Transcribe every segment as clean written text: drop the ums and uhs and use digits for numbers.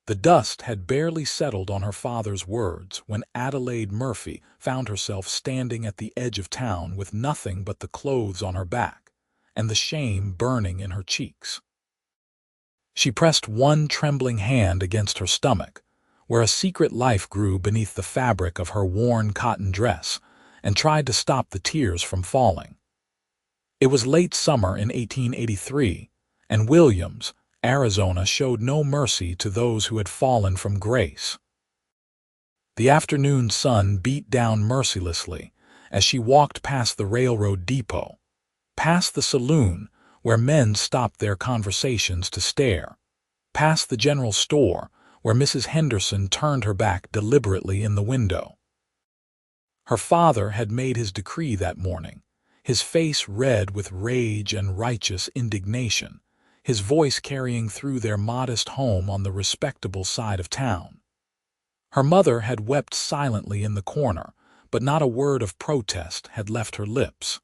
The dust had barely settled on her father's words when Adelaide Murphy found herself standing at the edge of town with nothing but the clothes on her back and the shame burning in her cheeks. She pressed one trembling hand against her stomach, where a secret life grew beneath the fabric of her worn cotton dress, and tried to stop the tears from falling. It was late summer in 1883, and Williams, Arizona showed no mercy to those who had fallen from grace. The afternoon sun beat down mercilessly as she walked past the railroad depot, past the saloon where men stopped their conversations to stare, past the general store where Mrs. Henderson turned her back deliberately in the window. Her father had made his decree that morning, his face red with rage and righteous indignation, his voice carrying through their modest home on the respectable side of town. Her mother had wept silently in the corner, but not a word of protest had left her lips.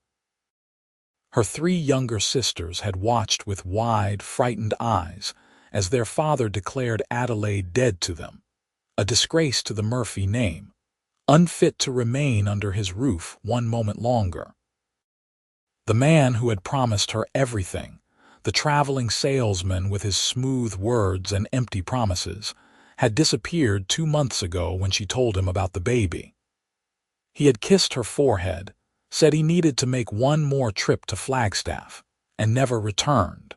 Her three younger sisters had watched with wide, frightened eyes as their father declared Adelaide dead to them, a disgrace to the Murphy name, unfit to remain under his roof one moment longer. The man who had promised her everything, the traveling salesman with his smooth words and empty promises, had disappeared 2 months ago when she told him about the baby. He had kissed her forehead, said he needed to make one more trip to Flagstaff, and never returned.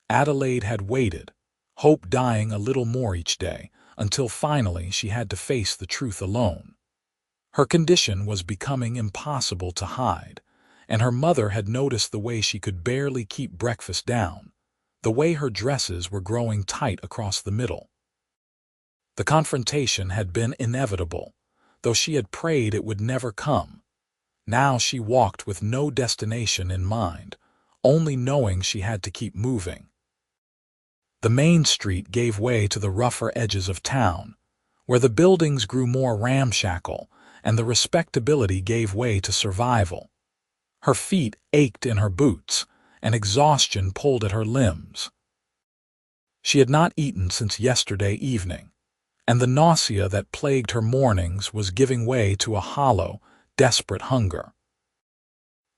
Adelaide had waited, hope dying a little more each day, until finally she had to face the truth alone. Her condition was becoming impossible to hide, and her mother had noticed the way she could barely keep breakfast down, the way her dresses were growing tight across the middle. The confrontation had been inevitable, though she had prayed it would never come. Now she walked with no destination in mind, only knowing she had to keep moving. The main street gave way to the rougher edges of town, where the buildings grew more ramshackle and the respectability gave way to survival. Her feet ached in her boots, and exhaustion pulled at her limbs. She had not eaten since yesterday evening, and the nausea that plagued her mornings was giving way to a hollow, desperate hunger.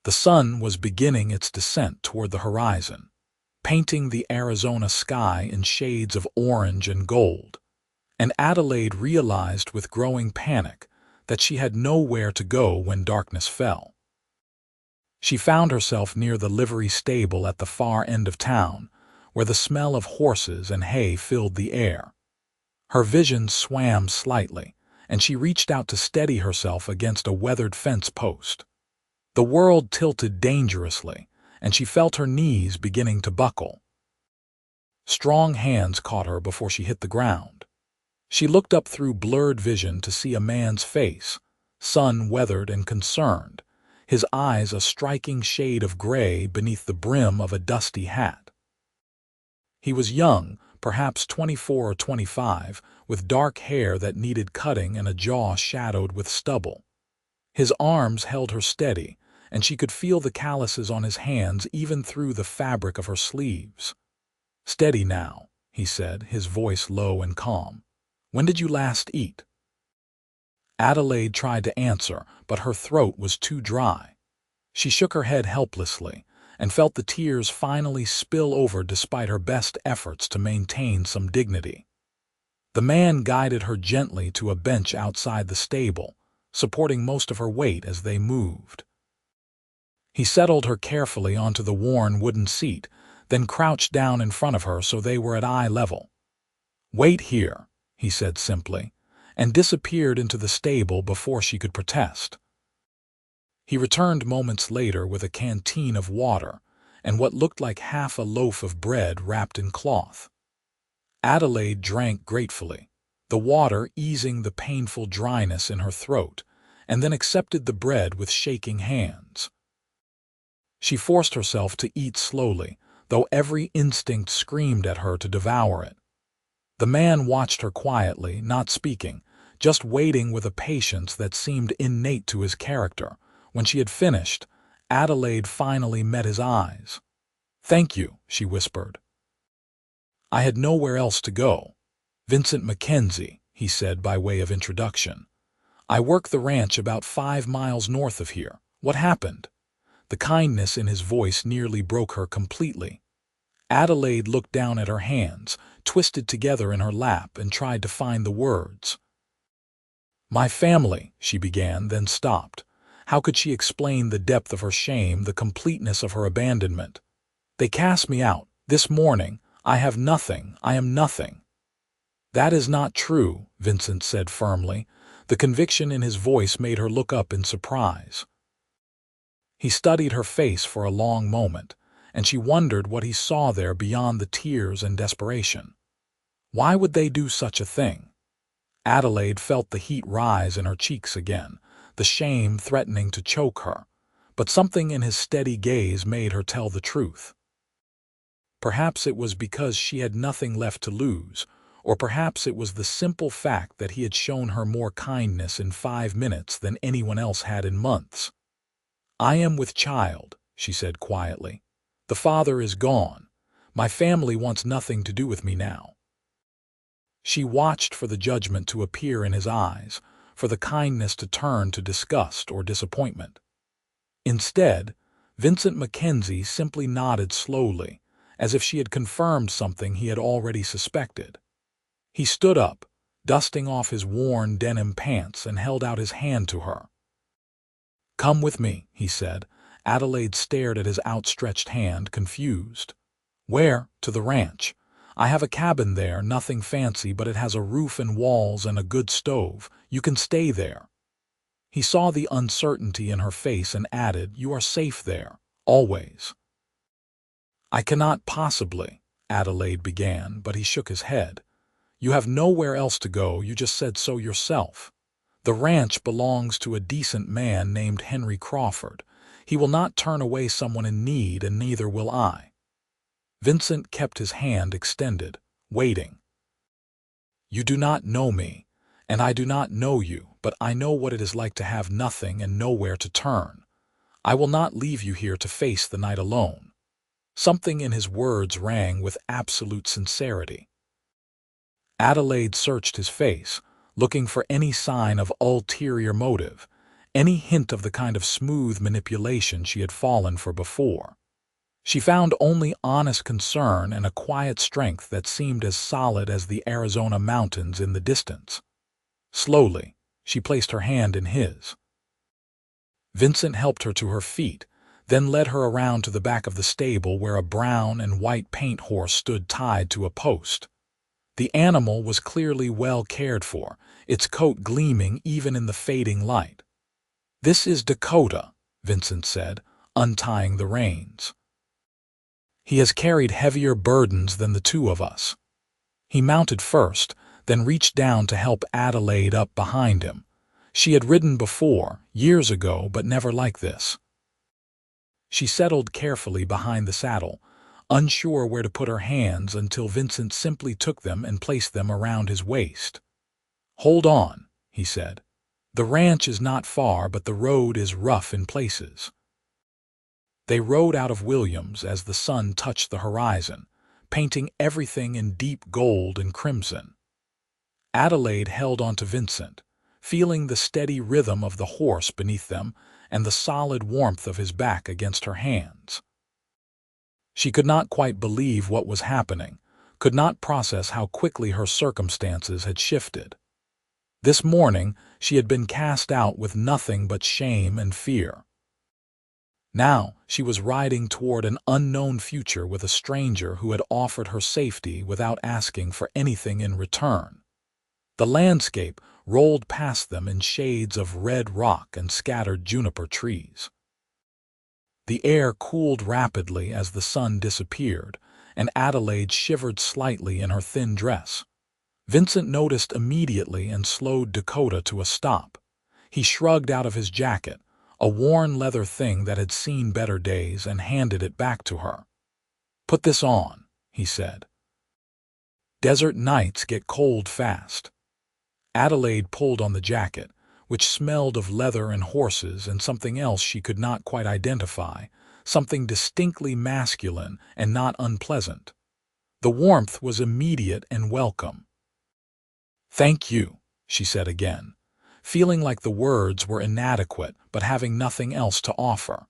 The sun was beginning its descent toward the horizon, painting the Arizona sky in shades of orange and gold, and Adelaide realized with growing panic that she had nowhere to go when darkness fell. She found herself near the livery stable at the far end of town, where the smell of horses and hay filled the air. Her vision swam slightly, and she reached out to steady herself against a weathered fence post. The world tilted dangerously, and she felt her knees beginning to buckle. Strong hands caught her before she hit the ground. She looked up through blurred vision to see a man's face, sun-weathered and concerned, his eyes a striking shade of gray beneath the brim of a dusty hat. He was young, perhaps 24 or 25, with dark hair that needed cutting and a jaw shadowed with stubble. His arms held her steady, and she could feel the calluses on his hands even through the fabric of her sleeves. "Steady now," he said, his voice low and calm. "When did you last eat?" Adelaide tried to answer, but her throat was too dry. She shook her head helplessly and felt the tears finally spill over despite her best efforts to maintain some dignity. The man guided her gently to a bench outside the stable, supporting most of her weight as they moved. He settled her carefully onto the worn wooden seat, then crouched down in front of her so they were at eye level. "Wait here," he said simply, and disappeared into the stable before she could protest. He returned moments later with a canteen of water and what looked like half a loaf of bread wrapped in cloth. Adelaide drank gratefully, the water easing the painful dryness in her throat, and then accepted the bread with shaking hands. She forced herself to eat slowly, though every instinct screamed at her to devour it. The man watched her quietly, not speaking, just waiting with a patience that seemed innate to his character. When she had finished, Adelaide finally met his eyes. "Thank you," she whispered. "I had nowhere else to go." "Vincent Mackenzie," he said by way of introduction. "I work the ranch about 5 miles north of here. What happened?" The kindness in his voice nearly broke her completely. Adelaide looked down at her hands, twisted together in her lap, and tried to find the words. "My family," she began, then stopped. How could she explain the depth of her shame, the completeness of her abandonment? "They cast me out. This morning. I have nothing. I am nothing." "That is not true," Vincent said firmly. The conviction in his voice made her look up in surprise. He studied her face for a long moment, and she wondered what he saw there beyond the tears and desperation. Why would they do such a thing? Adelaide felt the heat rise in her cheeks again, the shame threatening to choke her, but something in his steady gaze made her tell the truth. Perhaps it was because she had nothing left to lose, or perhaps it was the simple fact that he had shown her more kindness in 5 minutes than anyone else had in months. "I am with child," she said quietly. "The father is gone. My family wants nothing to do with me now." She watched for the judgment to appear in his eyes, for the kindness to turn to disgust or disappointment. Instead, Vincent Mackenzie simply nodded slowly, as if she had confirmed something he had already suspected. He stood up, dusting off his worn denim pants, and held out his hand to her. "Come with me," he said. Adelaide stared at his outstretched hand, confused. "Where?" "To the ranch. I have a cabin there, nothing fancy, but it has a roof and walls and a good stove. You can stay there." He saw the uncertainty in her face and added, "You are safe there, always." "I cannot possibly," Adelaide began, but he shook his head. "You have nowhere else to go, you just said so yourself. The ranch belongs to a decent man named Henry Crawford. He will not turn away someone in need, and neither will I." Vincent kept his hand extended, waiting. "You do not know me, and I do not know you, but I know what it is like to have nothing and nowhere to turn. I will not leave you here to face the night alone." Something in his words rang with absolute sincerity. Adelaide searched his face, looking for any sign of ulterior motive, any hint of the kind of smooth manipulation she had fallen for before. She found only honest concern and a quiet strength that seemed as solid as the Arizona mountains in the distance. Slowly, she placed her hand in his. Vincent helped her to her feet, then led her around to the back of the stable where a brown and white paint horse stood tied to a post. The animal was clearly well cared for, its coat gleaming even in the fading light. "This is Dakota," Vincent said, untying the reins. "He has carried heavier burdens than the two of us." He mounted first, then reached down to help Adelaide up behind him. She had ridden before, years ago, but never like this. She settled carefully behind the saddle, unsure where to put her hands until Vincent simply took them and placed them around his waist. "Hold on," he said. "The ranch is not far, but the road is rough in places." They rode out of Williams as the sun touched the horizon, painting everything in deep gold and crimson. Adelaide held on to Vincent, feeling the steady rhythm of the horse beneath them and the solid warmth of his back against her hands. She could not quite believe what was happening, could not process how quickly her circumstances had shifted. This morning she had been cast out with nothing but shame and fear. Now she was riding toward an unknown future with a stranger who had offered her safety without asking for anything in return. The landscape rolled past them in shades of red rock and scattered juniper trees. The air cooled rapidly as the sun disappeared, and Adelaide shivered slightly in her thin dress. Vincent noticed immediately and slowed Dakota to a stop. He shrugged out of his jacket, a worn leather thing that had seen better days, and handed it back to her. "Put this on," he said. "Desert nights get cold fast." Adelaide pulled on the jacket, which smelled of leather and horses and something else she could not quite identify, something distinctly masculine and not unpleasant. The warmth was immediate and welcome. "Thank you," she said again, feeling like the words were inadequate but having nothing else to offer.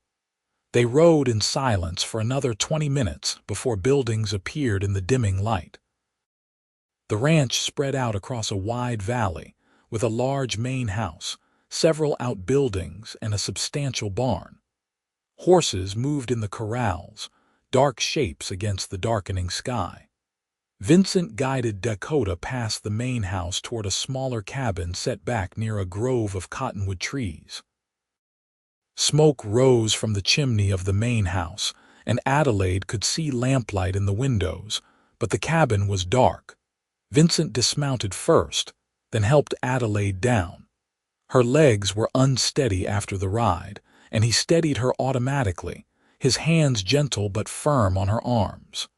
They rode in silence for another 20 minutes before buildings appeared in the dimming light. The ranch spread out across a wide valley, with a large main house, several outbuildings, and a substantial barn. Horses moved in the corrals, dark shapes against the darkening sky. Vincent guided Dakota past the main house toward a smaller cabin set back near a grove of cottonwood trees. Smoke rose from the chimney of the main house, and Adelaide could see lamplight in the windows, but the cabin was dark. Vincent dismounted first, then helped Adelaide down. Her legs were unsteady after the ride, and he steadied her automatically, his hands gentle but firm on her arms.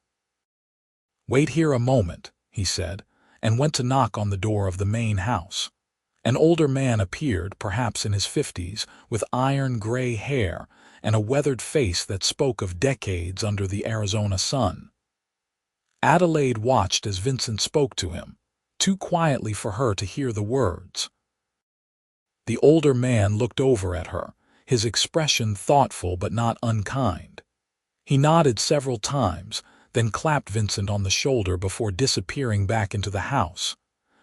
"Wait here a moment," he said, and went to knock on the door of the main house. An older man appeared, perhaps in his 50s, with iron-gray hair and a weathered face that spoke of decades under the Arizona sun. Adelaide watched as Vincent spoke to him, too quietly for her to hear the words. The older man looked over at her, his expression thoughtful but not unkind. He nodded several times, then clapped Vincent on the shoulder before disappearing back into the house.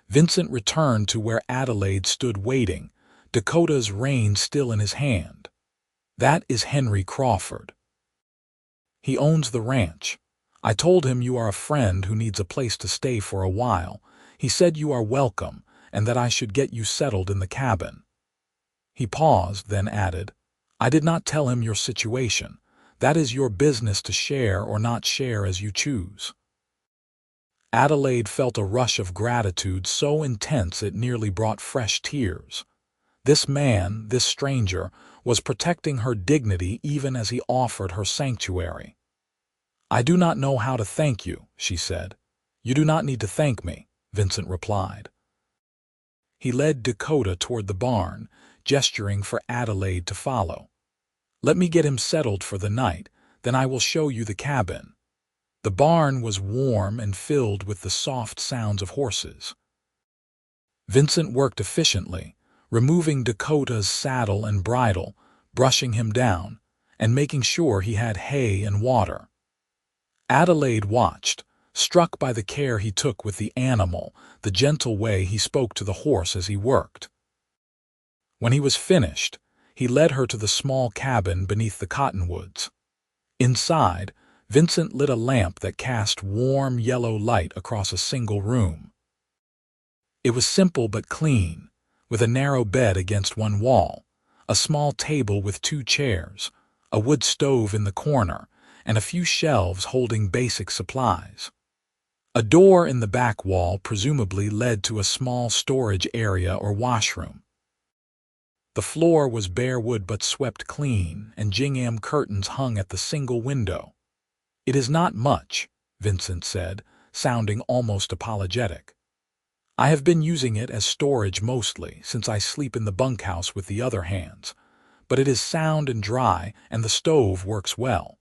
Vincent returned to where Adelaide stood waiting, Dakota's rein still in his hand. "That is Henry Crawford. He owns the ranch. I told him you are a friend who needs a place to stay for a while. He said you are welcome and that I should get you settled in the cabin." He paused, then added, "I did not tell him your situation. That is your business to share or not share as you choose." Adelaide felt a rush of gratitude so intense it nearly brought fresh tears. This man, this stranger, was protecting her dignity even as he offered her sanctuary. "I do not know how to thank you," she said. "You do not need to thank me," Vincent replied. He led Dakota toward the barn, gesturing for Adelaide to follow. "Let me get him settled for the night, then I will show you the cabin." The barn was warm and filled with the soft sounds of horses. Vincent worked efficiently, removing Dakota's saddle and bridle, brushing him down, and making sure he had hay and water. Adelaide watched, struck by the care he took with the animal, the gentle way he spoke to the horse as he worked. When he was finished, he led her to the small cabin beneath the cottonwoods. Inside, Vincent lit a lamp that cast warm yellow light across a single room. It was simple but clean, with a narrow bed against one wall, a small table with 2 chairs, a wood stove in the corner, and a few shelves holding basic supplies. A door in the back wall presumably led to a small storage area or washroom. The floor was bare wood but swept clean, and gingham curtains hung at the single window. "It is not much," Vincent said, sounding almost apologetic. "I have been using it as storage mostly, since I sleep in the bunkhouse with the other hands, but it is sound and dry, and the stove works well."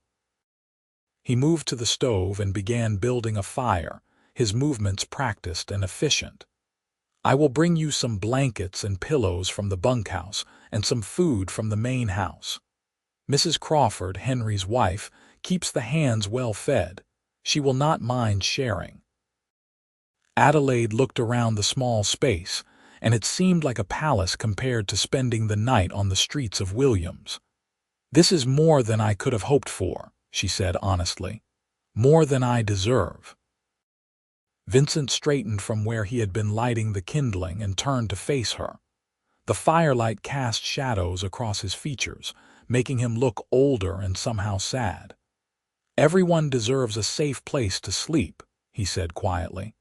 He moved to the stove and began building a fire, his movements practiced and efficient. "I will bring you some blankets and pillows from the bunkhouse and some food from the main house. Mrs. Crawford, Henry's wife, keeps the hands well fed. She will not mind sharing." Adelaide looked around the small space, and it seemed like a palace compared to spending the night on the streets of Williams. "This is more than I could have hoped for," she said honestly. "More than I deserve." Vincent straightened from where he had been lighting the kindling and turned to face her. The firelight cast shadows across his features, making him look older and somehow sad. "Everyone deserves a safe place to sleep," he said quietly.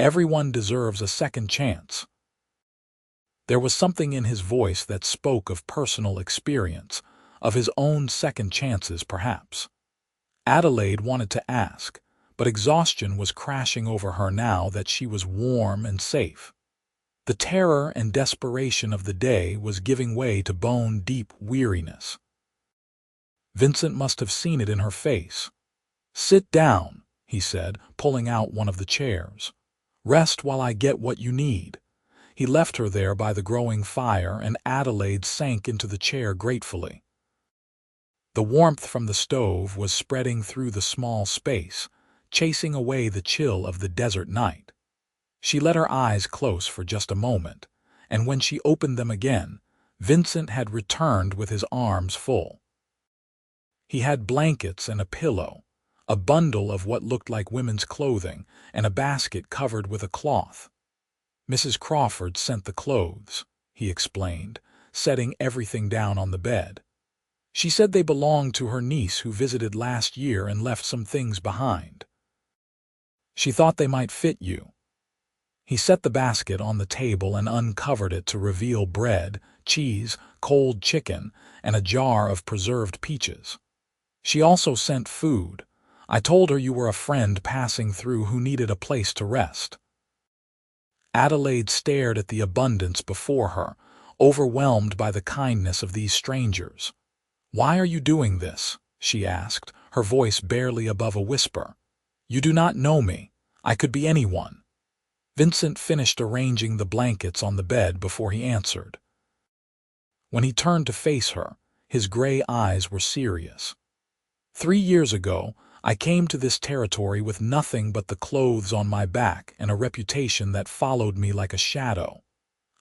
"Everyone deserves a second chance." There was something in his voice that spoke of personal experience, of his own second chances perhaps. Adelaide wanted to ask, but exhaustion was crashing over her now that she was warm and safe. The terror and desperation of the day was giving way to bone-deep weariness. Vincent must have seen it in her face. "Sit down," he said, pulling out one of the chairs. "Rest while I get what you need." He left her there by the growing fire, and Adelaide sank into the chair gratefully. The warmth from the stove was spreading through the small space, chasing away the chill of the desert night. She let her eyes close for just a moment, and when she opened them again, Vincent had returned with his arms full. He had blankets and a pillow, a bundle of what looked like women's clothing, and a basket covered with a cloth. "Mrs. Crawford sent the clothes," he explained, setting everything down on the bed. "She said they belonged to her niece who visited last year and left some things behind. She thought they might fit you." He set the basket on the table and uncovered it to reveal bread, cheese, cold chicken, and a jar of preserved peaches. "She also sent food. I told her you were a friend passing through who needed a place to rest." Adelaide stared at the abundance before her, overwhelmed by the kindness of these strangers. "Why are you doing this?" she asked, her voice barely above a whisper. "You do not know me. I could be anyone." Vincent finished arranging the blankets on the bed before he answered. When he turned to face her, his gray eyes were serious. 3 years ago, I came to this territory with nothing but the clothes on my back and a reputation that followed me like a shadow.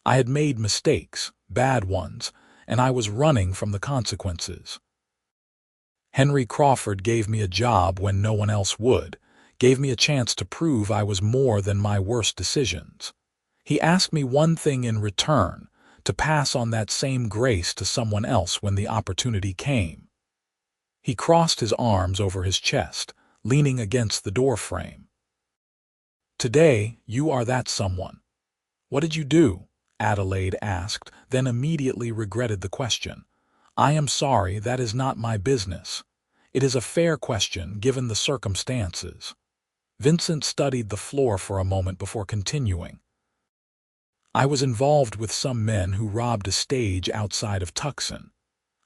I had made mistakes, bad ones, and I was running from the consequences. Henry Crawford gave me a job when no one else would, gave me a chance to prove I was more than my worst decisions. He asked me one thing in return, to pass on that same grace to someone else when the opportunity came. He crossed his arms over his chest, leaning against the doorframe. "Today, you are that someone." "What did you do?" Adelaide asked, then immediately regretted the question. "I am sorry, that is not my business. It is a fair question given the circumstances." Vincent studied the floor for a moment before continuing. "I was involved with some men who robbed a stage outside of Tucson.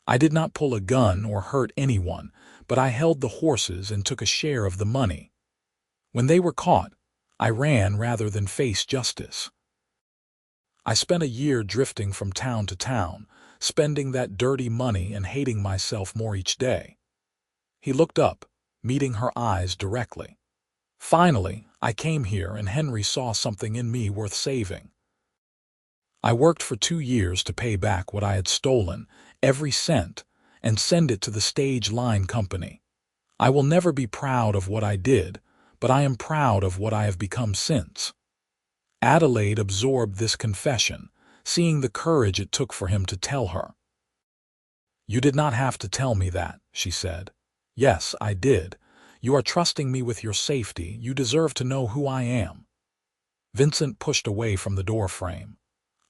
I did not pull a gun or hurt anyone, but I held the horses and took a share of the money. When they were caught, I ran rather than face justice. I spent a year drifting from town to town, spending that dirty money and hating myself more each day." He looked up, meeting her eyes directly. "Finally, I came here and Henry saw something in me worth saving. I worked for 2 years to pay back what I had stolen, every cent, and send it to the stage line company. I will never be proud of what I did, but I am proud of what I have become since." Adelaide absorbed this confession, seeing the courage it took for him to tell her. "You did not have to tell me that," she said. "Yes, I did. You are trusting me with your safety. You deserve to know who I am." Vincent pushed away from the doorframe.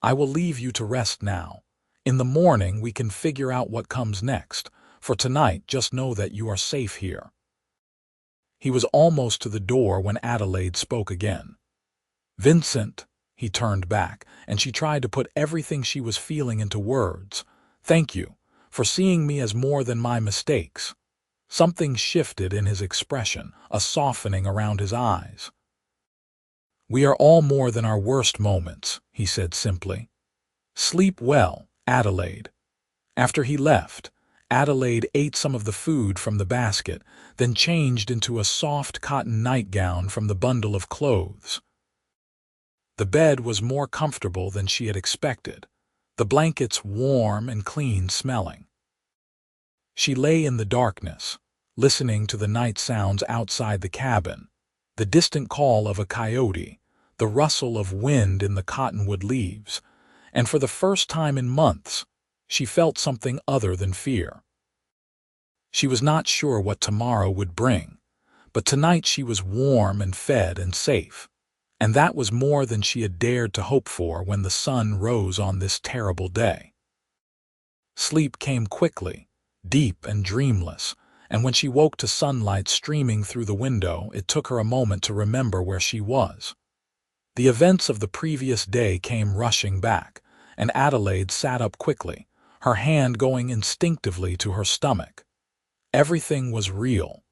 "I will leave you to rest now. In the morning we can figure out what comes next. For tonight, just know that you are safe here." He was almost to the door when Adelaide spoke again. "Vincent," he turned back, and she tried to put everything she was feeling into words. "Thank you for seeing me as more than my mistakes." Something shifted in his expression, a softening around his eyes. "We are all more than our worst moments," he said simply. "Sleep well, Adelaide." After he left, Adelaide ate some of the food from the basket, then changed into a soft cotton nightgown from the bundle of clothes. The bed was more comfortable than she had expected, the blankets warm and clean-smelling. She lay in the darkness, listening to the night sounds outside the cabin, the distant call of a coyote, the rustle of wind in the cottonwood leaves, and for the first time in months, she felt something other than fear. She was not sure what tomorrow would bring, but tonight she was warm and fed and safe, and that was more than she had dared to hope for when the sun rose on this terrible day. Sleep came quickly, deep and dreamless, and when she woke to sunlight streaming through the window, it took her a moment to remember where she was. The events of the previous day came rushing back, and Adelaide sat up quickly, her hand going instinctively to her stomach. Everything was real.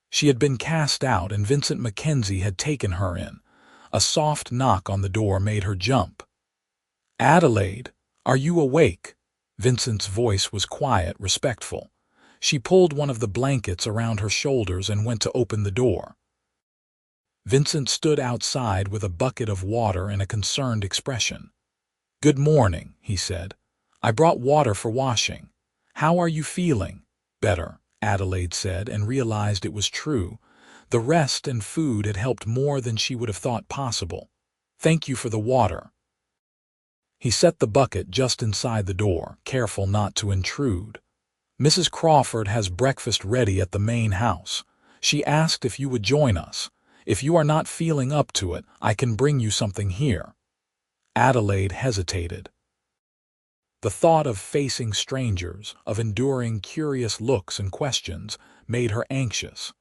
She had been cast out and Vincent Mackenzie had taken her in, A soft knock on the door made her jump. "Adelaide, are you awake?" Vincent's voice was quiet, respectful. She pulled one of the blankets around her shoulders and went to open the door. Vincent stood outside with a bucket of water and a concerned expression. "Good morning," he said. "I brought water for washing. How are you feeling?" "Better," Adelaide said, and realized it was true. The rest and food had helped more than she would have thought possible. "Thank you for the water." He set the bucket just inside the door, careful not to intrude. "Mrs. Crawford has breakfast ready at the main house. She asked if you would join us. If you are not feeling up to it, I can bring you something here." Adelaide hesitated. The thought of facing strangers, of enduring curious looks and questions, made her anxious.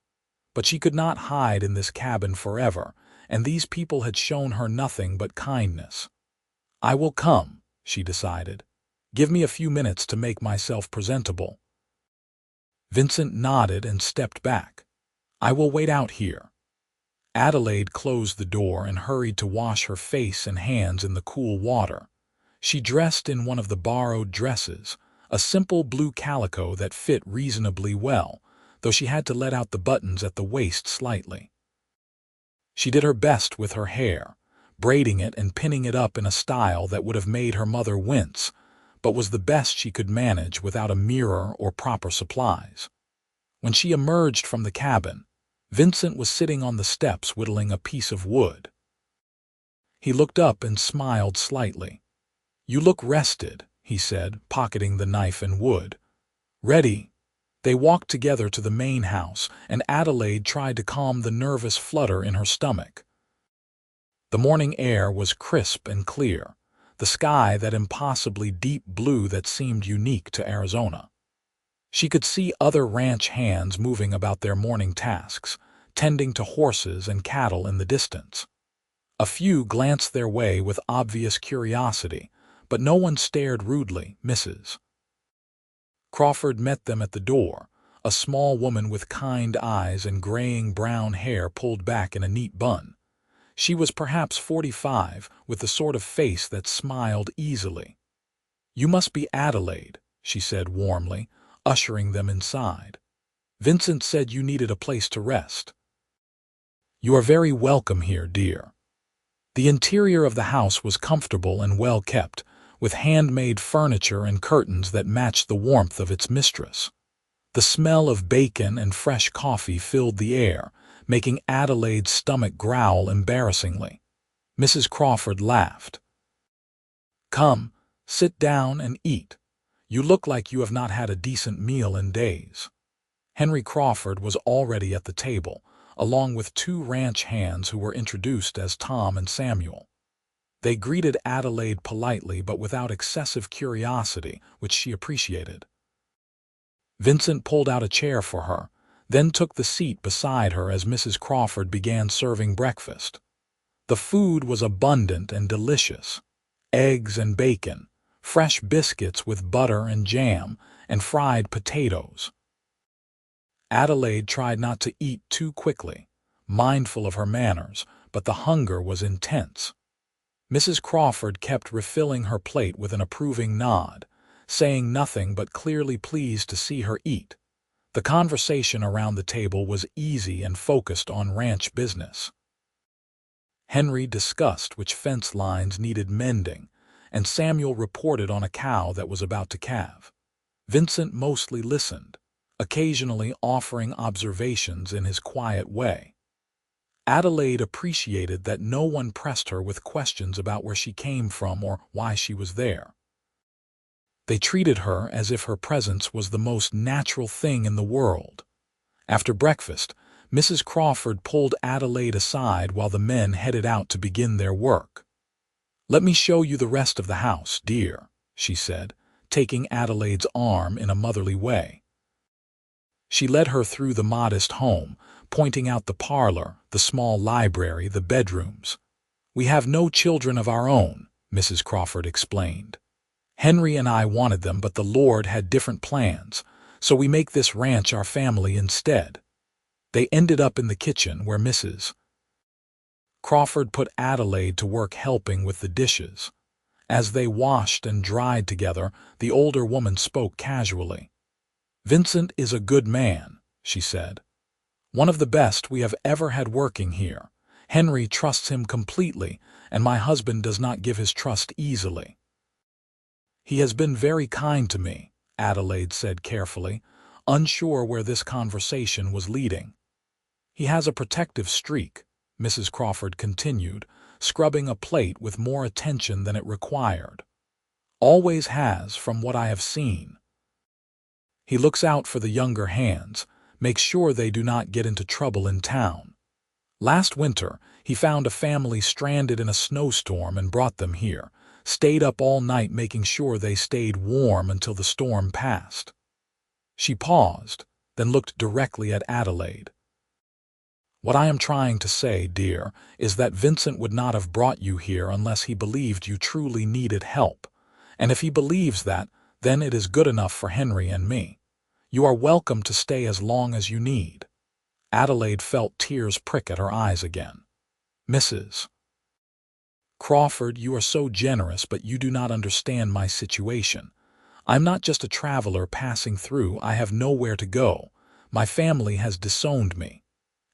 But she could not hide in this cabin forever, and these people had shown her nothing but kindness. "I will come," she decided. "Give me a few minutes to make myself presentable." Vincent nodded and stepped back. "I will wait out here." Adelaide closed the door and hurried to wash her face and hands in the cool water. She dressed in one of the borrowed dresses, a simple blue calico that fit reasonably well, though she had to let out the buttons at the waist slightly. She did her best with her hair, braiding it and pinning it up in a style that would have made her mother wince, but was the best she could manage without a mirror or proper supplies. When she emerged from the cabin, Vincent was sitting on the steps whittling a piece of wood. He looked up and smiled slightly. "You look rested," he said, pocketing the knife and wood. "Ready?" They walked together to the main house, and Adelaide tried to calm the nervous flutter in her stomach. The morning air was crisp and clear, the sky that impossibly deep blue that seemed unique to Arizona. She could see other ranch hands moving about their morning tasks, tending to horses and cattle in the distance. A few glanced their way with obvious curiosity, but no one stared rudely. Mrs. Crawford met them at the door, a small woman with kind eyes and graying brown hair pulled back in a neat bun. She was perhaps 45, with the sort of face that smiled easily. "You must be Adelaide," she said warmly, ushering them inside. "Vincent said you needed a place to rest." "You are very welcome here, dear." The interior of the house was comfortable and well kept, with handmade furniture and curtains that matched the warmth of its mistress. The smell of bacon and fresh coffee filled the air, making Adelaide's stomach growl embarrassingly. Mrs. Crawford laughed. "Come, sit down and eat. You look like you have not had a decent meal in days." Henry Crawford was already at the table, along with two ranch hands who were introduced as Tom and Samuel. They greeted Adelaide politely but without excessive curiosity, which she appreciated. Vincent pulled out a chair for her, then took the seat beside her as Mrs. Crawford began serving breakfast. The food was abundant and delicious. Eggs and bacon, fresh biscuits with butter and jam, and fried potatoes. Adelaide tried not to eat too quickly, mindful of her manners, but the hunger was intense. Mrs. Crawford kept refilling her plate with an approving nod, saying nothing but clearly pleased to see her eat. The conversation around the table was easy and focused on ranch business. Henry discussed which fence lines needed mending, and Samuel reported on a cow that was about to calve. Vincent mostly listened, occasionally offering observations in his quiet way. Adelaide appreciated that no one pressed her with questions about where she came from or why she was there. They treated her as if her presence was the most natural thing in the world. After breakfast, Mrs. Crawford pulled Adelaide aside while the men headed out to begin their work. "Let me show you the rest of the house, dear," she said, taking Adelaide's arm in a motherly way. She led her through the modest home, pointing out the parlor, the small library, the bedrooms. "We have no children of our own," Mrs. Crawford explained. "Henry and I wanted them, but the Lord had different plans, so we make this ranch our family instead." They ended up in the kitchen where Mrs. Crawford put Adelaide to work helping with the dishes. As they washed and dried together, the older woman spoke casually. "Vincent is a good man," she said. "One of the best we have ever had working here. Henry trusts him completely, and my husband does not give his trust easily." "He has been very kind to me," Adelaide said carefully, unsure where this conversation was leading. "He has a protective streak," Mrs. Crawford continued, scrubbing a plate with more attention than it required. "Always has, from what I have seen. He looks out for the younger hands, makes sure they do not get into trouble in town. Last winter, he found a family stranded in a snowstorm and brought them here, stayed up all night making sure they stayed warm until the storm passed." She paused, then looked directly at Adelaide. "What I am trying to say, dear, is that Vincent would not have brought you here unless he believed you truly needed help. And if he believes that, then it is good enough for Henry and me. You are welcome to stay as long as you need." Adelaide felt tears prick at her eyes again. "Mrs. Crawford, you are so generous, but you do not understand my situation. I'm not just a traveler passing through. I have nowhere to go. My family has disowned me.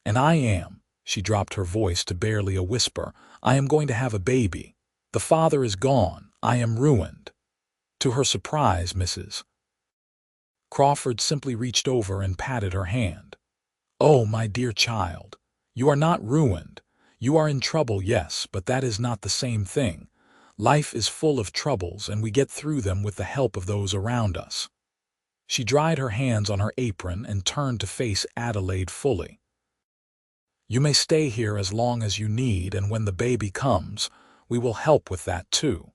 And I am," she dropped her voice to barely a whisper, "I am going to have a baby. The father is gone. I am ruined." To her surprise, Mrs. Crawford simply reached over and patted her hand. "Oh, my dear child, you are not ruined. You are in trouble, yes, but that is not the same thing. Life is full of troubles, and we get through them with the help of those around us." She dried her hands on her apron and turned to face Adelaide fully. "You may stay here as long as you need, and when the baby comes, we will help with that too.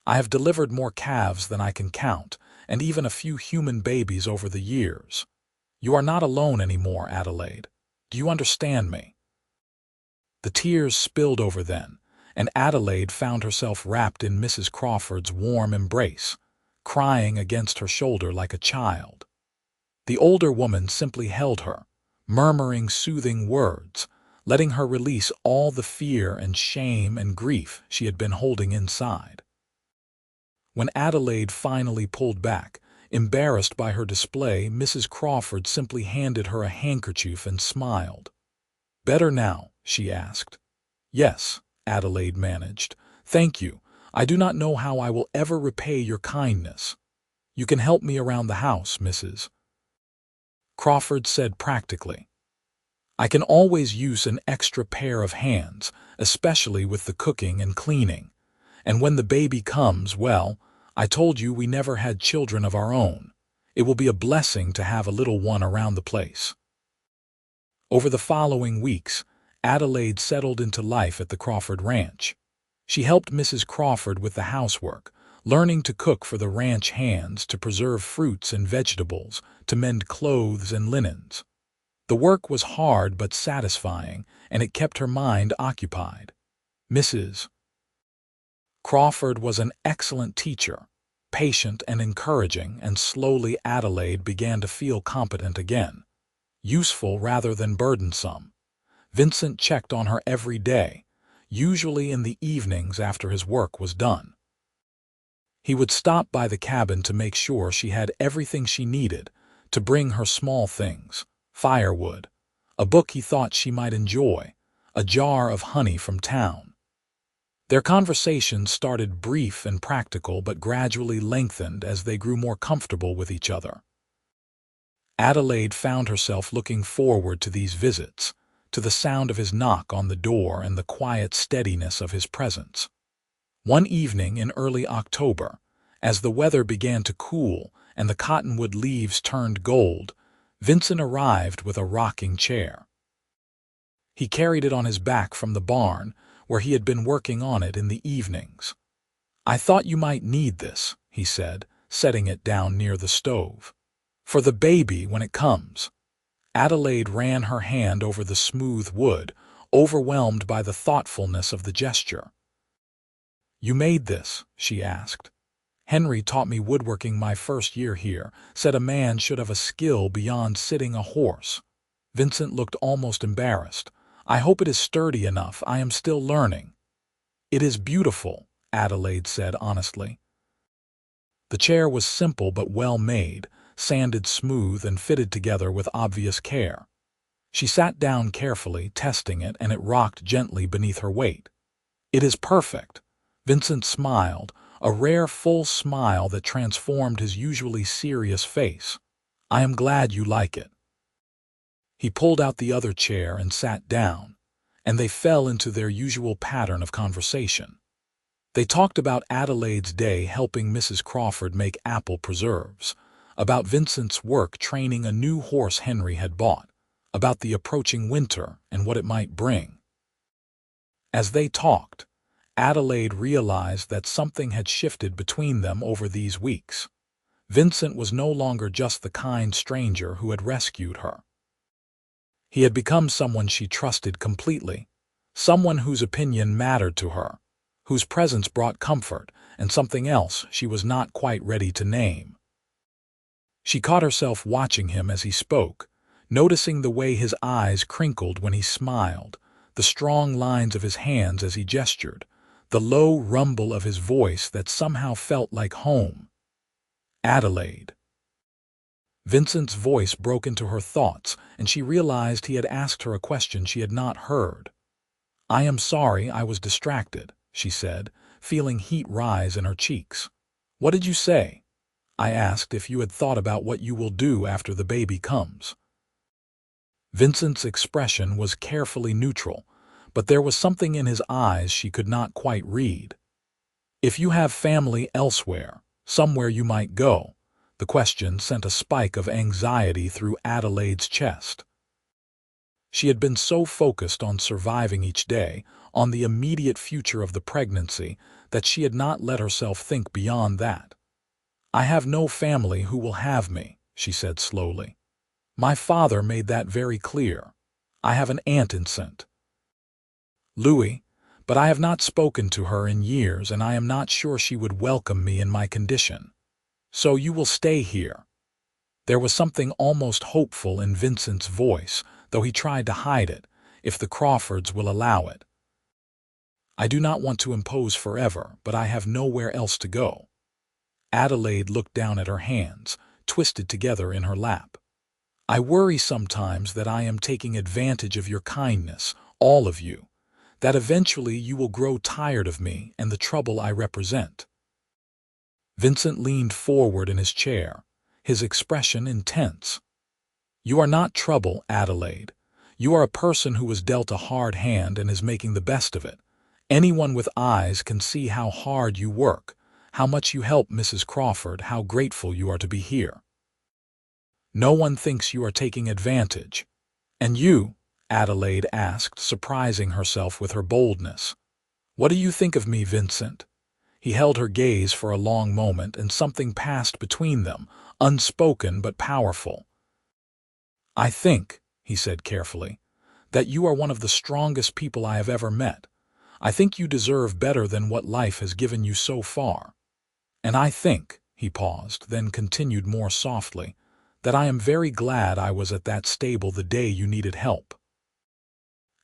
I have delivered more calves than I can count, and even a few human babies over the years. You are not alone anymore, Adelaide. Do you understand me?" The tears spilled over then, and Adelaide found herself wrapped in Mrs. Crawford's warm embrace, crying against her shoulder like a child. The older woman simply held her, murmuring soothing words, letting her release all the fear and shame and grief she had been holding inside. When Adelaide finally pulled back, embarrassed by her display, Mrs. Crawford simply handed her a handkerchief and smiled. "Better now?" she asked. "Yes," Adelaide managed. "Thank you. I do not know how I will ever repay your kindness. You can help me around the house, Mrs. Crawford said practically. "I can always use an extra pair of hands, especially with the cooking and cleaning. And when the baby comes, well, I told you we never had children of our own. It will be a blessing to have a little one around the place." Over the following weeks, Adelaide settled into life at the Crawford Ranch. She helped Mrs. Crawford with the housework, learning to cook for the ranch hands, to preserve fruits and vegetables, to mend clothes and linens. The work was hard but satisfying, and it kept her mind occupied. Mrs. Crawford was an excellent teacher, patient and encouraging, and slowly Adelaide began to feel competent again, useful rather than burdensome. Vincent checked on her every day, usually in the evenings after his work was done. He would stop by the cabin to make sure she had everything she needed, to bring her small things, firewood, a book he thought she might enjoy, a jar of honey from town. Their conversations started brief and practical but gradually lengthened as they grew more comfortable with each other. Adelaide found herself looking forward to these visits, to the sound of his knock on the door and the quiet steadiness of his presence. One evening in early October, as the weather began to cool and the cottonwood leaves turned gold, Vincent arrived with a rocking chair. He carried it on his back from the barn, where he had been working on it in the evenings. "I thought you might need this," he said, setting it down near the stove. "For the baby when it comes." Adelaide ran her hand over the smooth wood, overwhelmed by the thoughtfulness of the gesture. "You made this?" she asked. "Henry taught me woodworking my first year here, said a man should have a skill beyond sitting a horse." Vincent looked almost embarrassed. I hope it is sturdy enough. I am still learning." "It is beautiful," Adelaide said honestly. The chair was simple but well made, sanded smooth and fitted together with obvious care. She sat down carefully, testing it, and it rocked gently beneath her weight. "It is perfect." Vincent smiled, a rare full smile that transformed his usually serious face. "I am glad you like it." He pulled out the other chair and sat down, and they fell into their usual pattern of conversation. They talked about Adelaide's day helping Mrs. Crawford make apple preserves, about Vincent's work training a new horse Henry had bought, about the approaching winter and what it might bring. As they talked, Adelaide realized that something had shifted between them over these weeks. Vincent was no longer just the kind stranger who had rescued her. He had become someone she trusted completely, someone whose opinion mattered to her, whose presence brought comfort, and something else she was not quite ready to name. She caught herself watching him as he spoke, noticing the way his eyes crinkled when he smiled, the strong lines of his hands as he gestured, the low rumble of his voice that somehow felt like home. "Adelaide." Vincent's voice broke into her thoughts, and she realized he had asked her a question she had not heard. "I am sorry, I was distracted," she said, feeling heat rise in her cheeks. "What did you say?" "I asked if you had thought about what you will do after the baby comes." Vincent's expression was carefully neutral, but there was something in his eyes she could not quite read. "If you have family elsewhere, somewhere you might go," the question sent a spike of anxiety through Adelaide's chest. She had been so focused on surviving each day, on the immediate future of the pregnancy, that she had not let herself think beyond that. "I have no family who will have me," she said slowly. "My father made that very clear. I have an aunt in St. Louis, but I have not spoken to her in years, and I am not sure she would welcome me in my condition. So you will stay here." There was something almost hopeful in Vincent's voice, though he tried to hide it, "if the Crawfords will allow it. I do not want to impose forever, but I have nowhere else to go." Adelaide looked down at her hands, twisted together in her lap. "I worry sometimes that I am taking advantage of your kindness, all of you, that eventually you will grow tired of me and the trouble I represent." Vincent leaned forward in his chair, his expression intense. "You are not trouble, Adelaide. You are a person who was dealt a hard hand and is making the best of it. Anyone with eyes can see how hard you work, how much you help Mrs. Crawford, how grateful you are to be here. No one thinks you are taking advantage." "And you?" Adelaide asked, surprising herself with her boldness. "What do you think of me, Vincent?" He held her gaze for a long moment, and something passed between them, unspoken but powerful. "I think," he said carefully, "that you are one of the strongest people I have ever met. I think you deserve better than what life has given you so far. And I think," he paused, then continued more softly, "that I am very glad I was at that stable the day you needed help."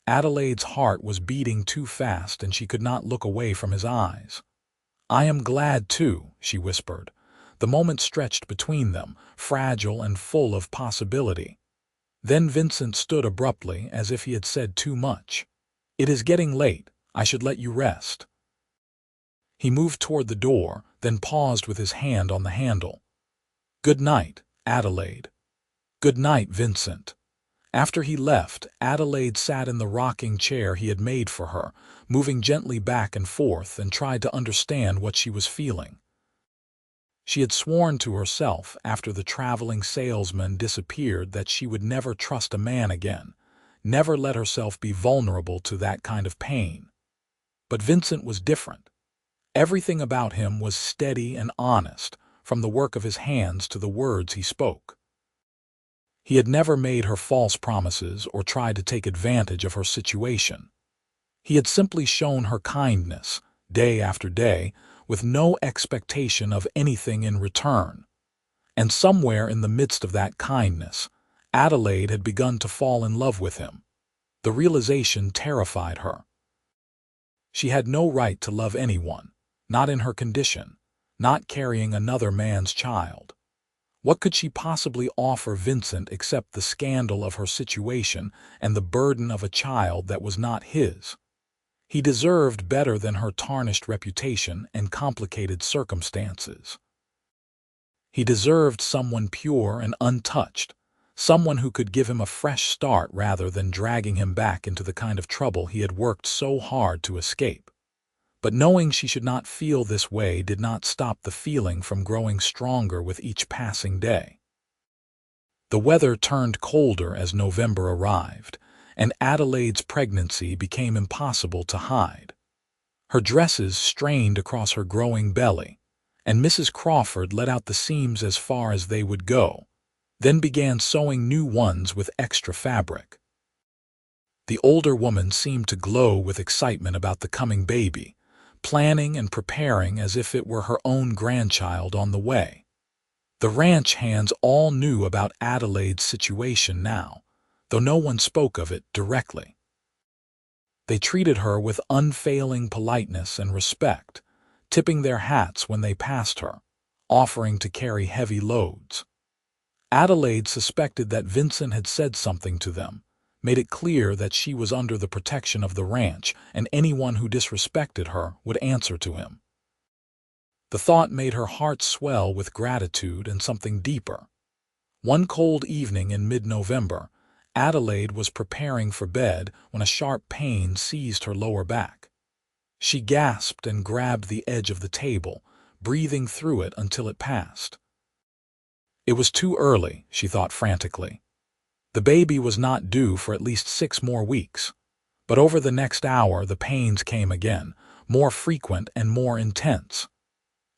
Adelaide's heart was beating too fast, and she could not look away from his eyes. "I am glad too," she whispered. The moment stretched between them, fragile and full of possibility. Then Vincent stood abruptly, as if he had said too much. "It is getting late. I should let you rest." He moved toward the door, then paused with his hand on the handle. "Good night, Adelaide." "Good night, Vincent." After he left, Adelaide sat in the rocking chair he had made for her, moving gently back and forth, and tried to understand what she was feeling. She had sworn to herself after the traveling salesman disappeared that she would never trust a man again, never let herself be vulnerable to that kind of pain. But Vincent was different. Everything about him was steady and honest, from the work of his hands to the words he spoke. He had never made her false promises or tried to take advantage of her situation. He had simply shown her kindness, day after day, with no expectation of anything in return. And somewhere in the midst of that kindness, Adelaide had begun to fall in love with him. The realization terrified her. She had no right to love anyone, not in her condition, not carrying another man's child. What could she possibly offer Vincent except the scandal of her situation and the burden of a child that was not his? He deserved better than her tarnished reputation and complicated circumstances. He deserved someone pure and untouched, someone who could give him a fresh start rather than dragging him back into the kind of trouble he had worked so hard to escape. But knowing she should not feel this way did not stop the feeling from growing stronger with each passing day. The weather turned colder as November arrived, and Adelaide's pregnancy became impossible to hide. Her dresses strained across her growing belly, and Mrs. Crawford let out the seams as far as they would go, then began sewing new ones with extra fabric. The older woman seemed to glow with excitement about the coming baby, planning and preparing as if it were her own grandchild on the way. The ranch hands all knew about Adelaide's situation now, though no one spoke of it directly. They treated her with unfailing politeness and respect, tipping their hats when they passed her, offering to carry heavy loads. Adelaide suspected that Vincent had said something to them, made it clear that she was under the protection of the ranch and anyone who disrespected her would answer to him. The thought made her heart swell with gratitude and something deeper. One cold evening in mid-November, Adelaide was preparing for bed when a sharp pain seized her lower back. She gasped and grabbed the edge of the table, breathing through it until it passed. It was too early, she thought frantically. The baby was not due for at least 6 more weeks. But over the next hour the pains came again, more frequent and more intense.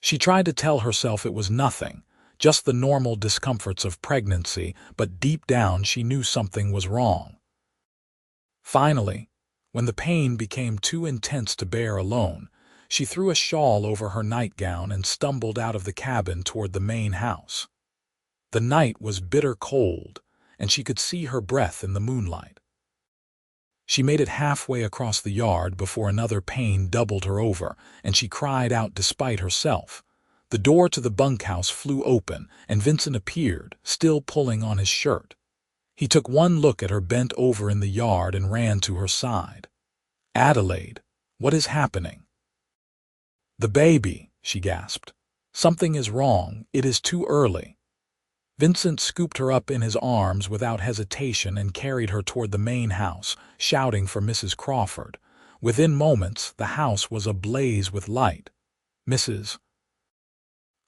She tried to tell herself it was nothing, just the normal discomforts of pregnancy, but deep down she knew something was wrong. Finally, when the pain became too intense to bear alone, she threw a shawl over her nightgown and stumbled out of the cabin toward the main house. The night was bitter cold, and she could see her breath in the moonlight. She made it halfway across the yard before another pain doubled her over, and she cried out despite herself. The door to the bunkhouse flew open, and Vincent appeared, still pulling on his shirt. He took one look at her bent over in the yard and ran to her side. "Adelaide, what is happening?" "The baby," she gasped. "Something is wrong. It is too early." Vincent scooped her up in his arms without hesitation and carried her toward the main house, shouting for Mrs. Crawford. Within moments, the house was ablaze with light. Mrs.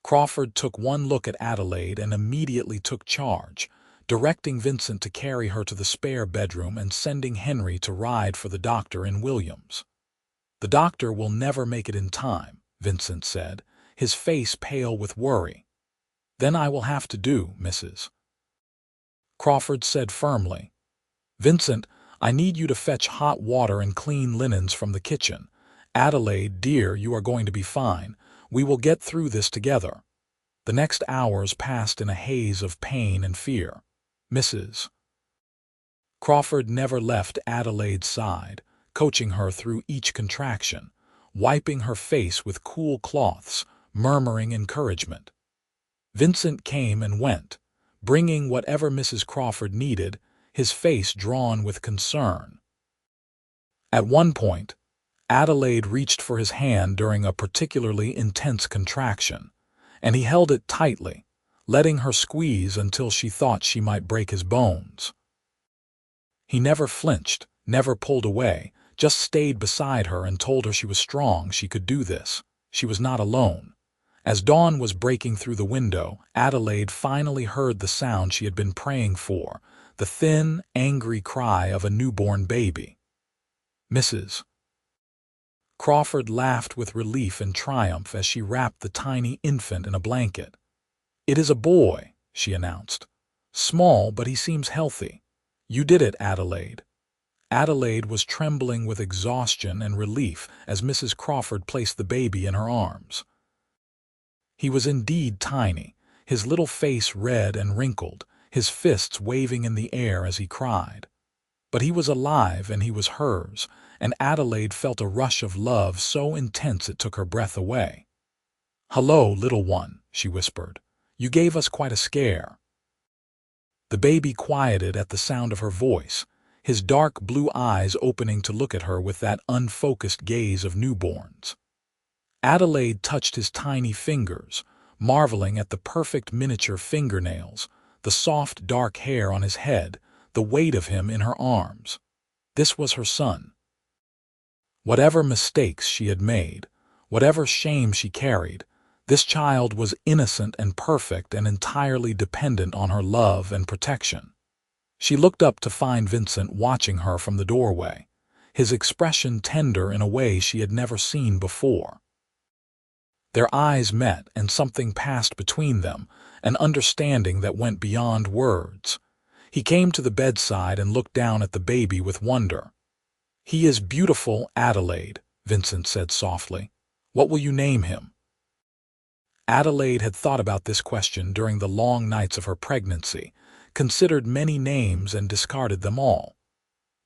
Crawford took one look at Adelaide and immediately took charge, directing Vincent to carry her to the spare bedroom and sending Henry to ride for the doctor in Williams. "The doctor will never make it in time," Vincent said, his face pale with worry. "Then I will have to do, Mrs. Crawford said firmly. "Vincent, I need you to fetch hot water and clean linens from the kitchen. Adelaide, dear, you are going to be fine. We will get through this together." The next hours passed in a haze of pain and fear. Mrs. Crawford never left Adelaide's side, coaching her through each contraction, wiping her face with cool cloths, murmuring encouragement. Vincent came and went, bringing whatever Mrs. Crawford needed, his face drawn with concern. At one point, Adelaide reached for his hand during a particularly intense contraction, and he held it tightly, letting her squeeze until she thought she might break his bones. He never flinched, never pulled away, just stayed beside her and told her she was strong, she could do this. She was not alone. As dawn was breaking through the window, Adelaide finally heard the sound she had been praying for, the thin, angry cry of a newborn baby. Mrs. Crawford laughed with relief and triumph as she wrapped the tiny infant in a blanket. "It is a boy," she announced. "Small, but he seems healthy. You did it, Adelaide." Adelaide was trembling with exhaustion and relief as Mrs. Crawford placed the baby in her arms. He was indeed tiny, his little face red and wrinkled, his fists waving in the air as he cried. But he was alive and he was hers, and Adelaide felt a rush of love so intense it took her breath away. "Hello, little one," she whispered. "You gave us quite a scare." The baby quieted at the sound of her voice, his dark blue eyes opening to look at her with that unfocused gaze of newborns. Adelaide touched his tiny fingers, marveling at the perfect miniature fingernails, the soft dark hair on his head, the weight of him in her arms. This was her son. Whatever mistakes she had made, whatever shame she carried, this child was innocent and perfect and entirely dependent on her love and protection. She looked up to find Vincent watching her from the doorway, his expression tender in a way she had never seen before. Their eyes met and something passed between them, an understanding that went beyond words. He came to the bedside and looked down at the baby with wonder. "He is beautiful, Adelaide," Vincent said softly. "What will you name him?" Adelaide had thought about this question during the long nights of her pregnancy, considered many names and discarded them all.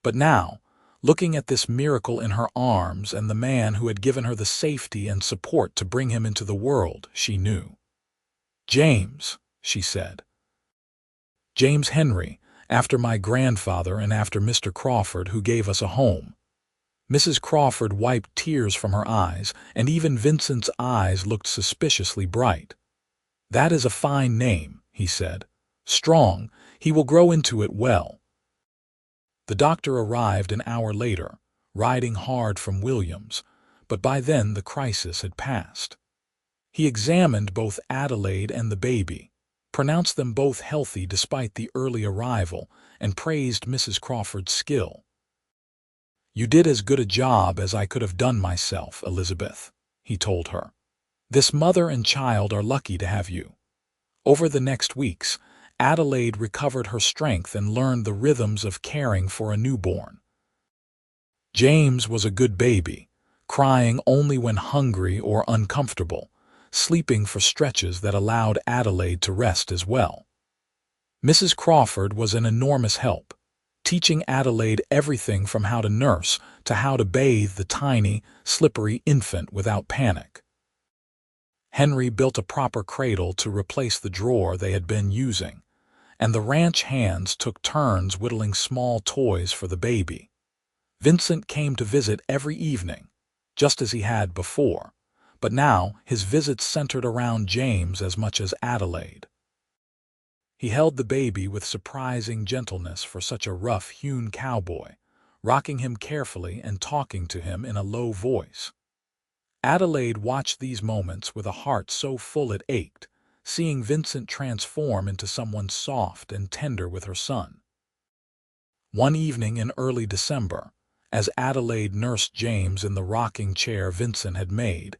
But now, looking at this miracle in her arms and the man who had given her the safety and support to bring him into the world, she knew. "James," she said. "James Henry, after my grandfather and after Mr. Crawford, who gave us a home." Mrs. Crawford wiped tears from her eyes, and even Vincent's eyes looked suspiciously bright. "That is a fine name," he said. "Strong, he will grow into it well." The doctor arrived an hour later, riding hard from Williams, but by then the crisis had passed. He examined both Adelaide and the baby, pronounced them both healthy despite the early arrival, and praised Mrs. Crawford's skill. "You did as good a job as I could have done myself, Elizabeth," he told her. "This mother and child are lucky to have you." Over the next weeks, Adelaide recovered her strength and learned the rhythms of caring for a newborn. James was a good baby, crying only when hungry or uncomfortable, sleeping for stretches that allowed Adelaide to rest as well. Mrs. Crawford was an enormous help, teaching Adelaide everything from how to nurse to how to bathe the tiny, slippery infant without panic. Henry built a proper cradle to replace the drawer they had been using, and the ranch hands took turns whittling small toys for the baby. Vincent came to visit every evening, just as he had before, but now his visits centered around James as much as Adelaide. He held the baby with surprising gentleness for such a rough-hewn cowboy, rocking him carefully and talking to him in a low voice. Adelaide watched these moments with a heart so full it ached, seeing Vincent transform into someone soft and tender with her son. One evening in early December, as Adelaide nursed James in the rocking chair Vincent had made,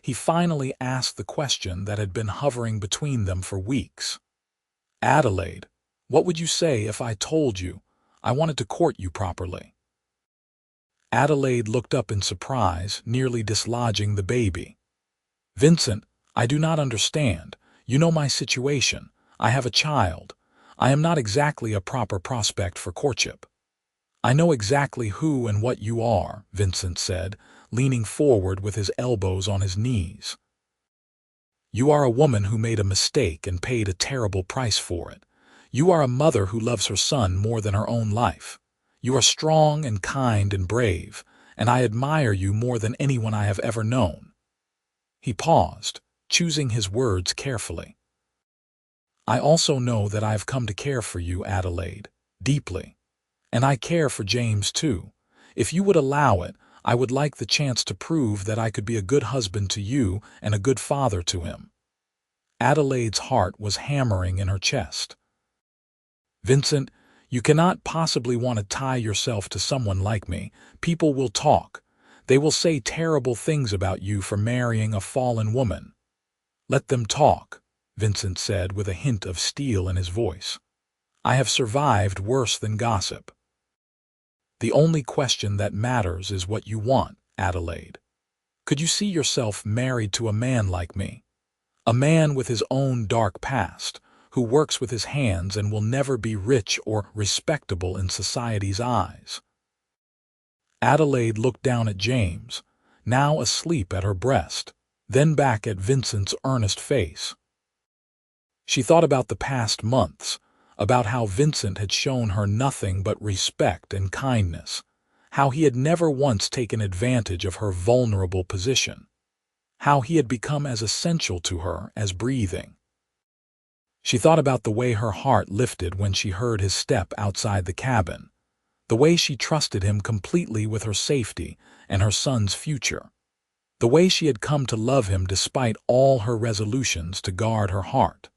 he finally asked the question that had been hovering between them for weeks. "Adelaide, what would you say if I told you I wanted to court you properly?" Adelaide looked up in surprise, nearly dislodging the baby. "Vincent, I do not understand. You know my situation. I have a child. I am not exactly a proper prospect for courtship." "I know exactly who and what you are," Vincent said, leaning forward with his elbows on his knees. "You are a woman who made a mistake and paid a terrible price for it. You are a mother who loves her son more than her own life. You are strong and kind and brave, and I admire you more than anyone I have ever known." He paused, choosing his words carefully. "I also know that I have come to care for you, Adelaide, deeply. And I care for James too. If you would allow it, I would like the chance to prove that I could be a good husband to you and a good father to him." Adelaide's heart was hammering in her chest. "Vincent, you cannot possibly want to tie yourself to someone like me. People will talk. They will say terrible things about you for marrying a fallen woman." "Let them talk," Vincent said with a hint of steel in his voice. "I have survived worse than gossip. The only question that matters is what you want, Adelaide. Could you see yourself married to a man like me? A man with his own dark past, who works with his hands and will never be rich or respectable in society's eyes. Adelaide looked down at James, now asleep at her breast, then back at Vincent's earnest face. She thought about the past months, about how Vincent had shown her nothing but respect and kindness, how he had never once taken advantage of her vulnerable position, how he had become as essential to her as breathing. She thought about the way her heart lifted when she heard his step outside the cabin, the way she trusted him completely with her safety and her son's future, the way she had come to love him despite all her resolutions to guard her heart.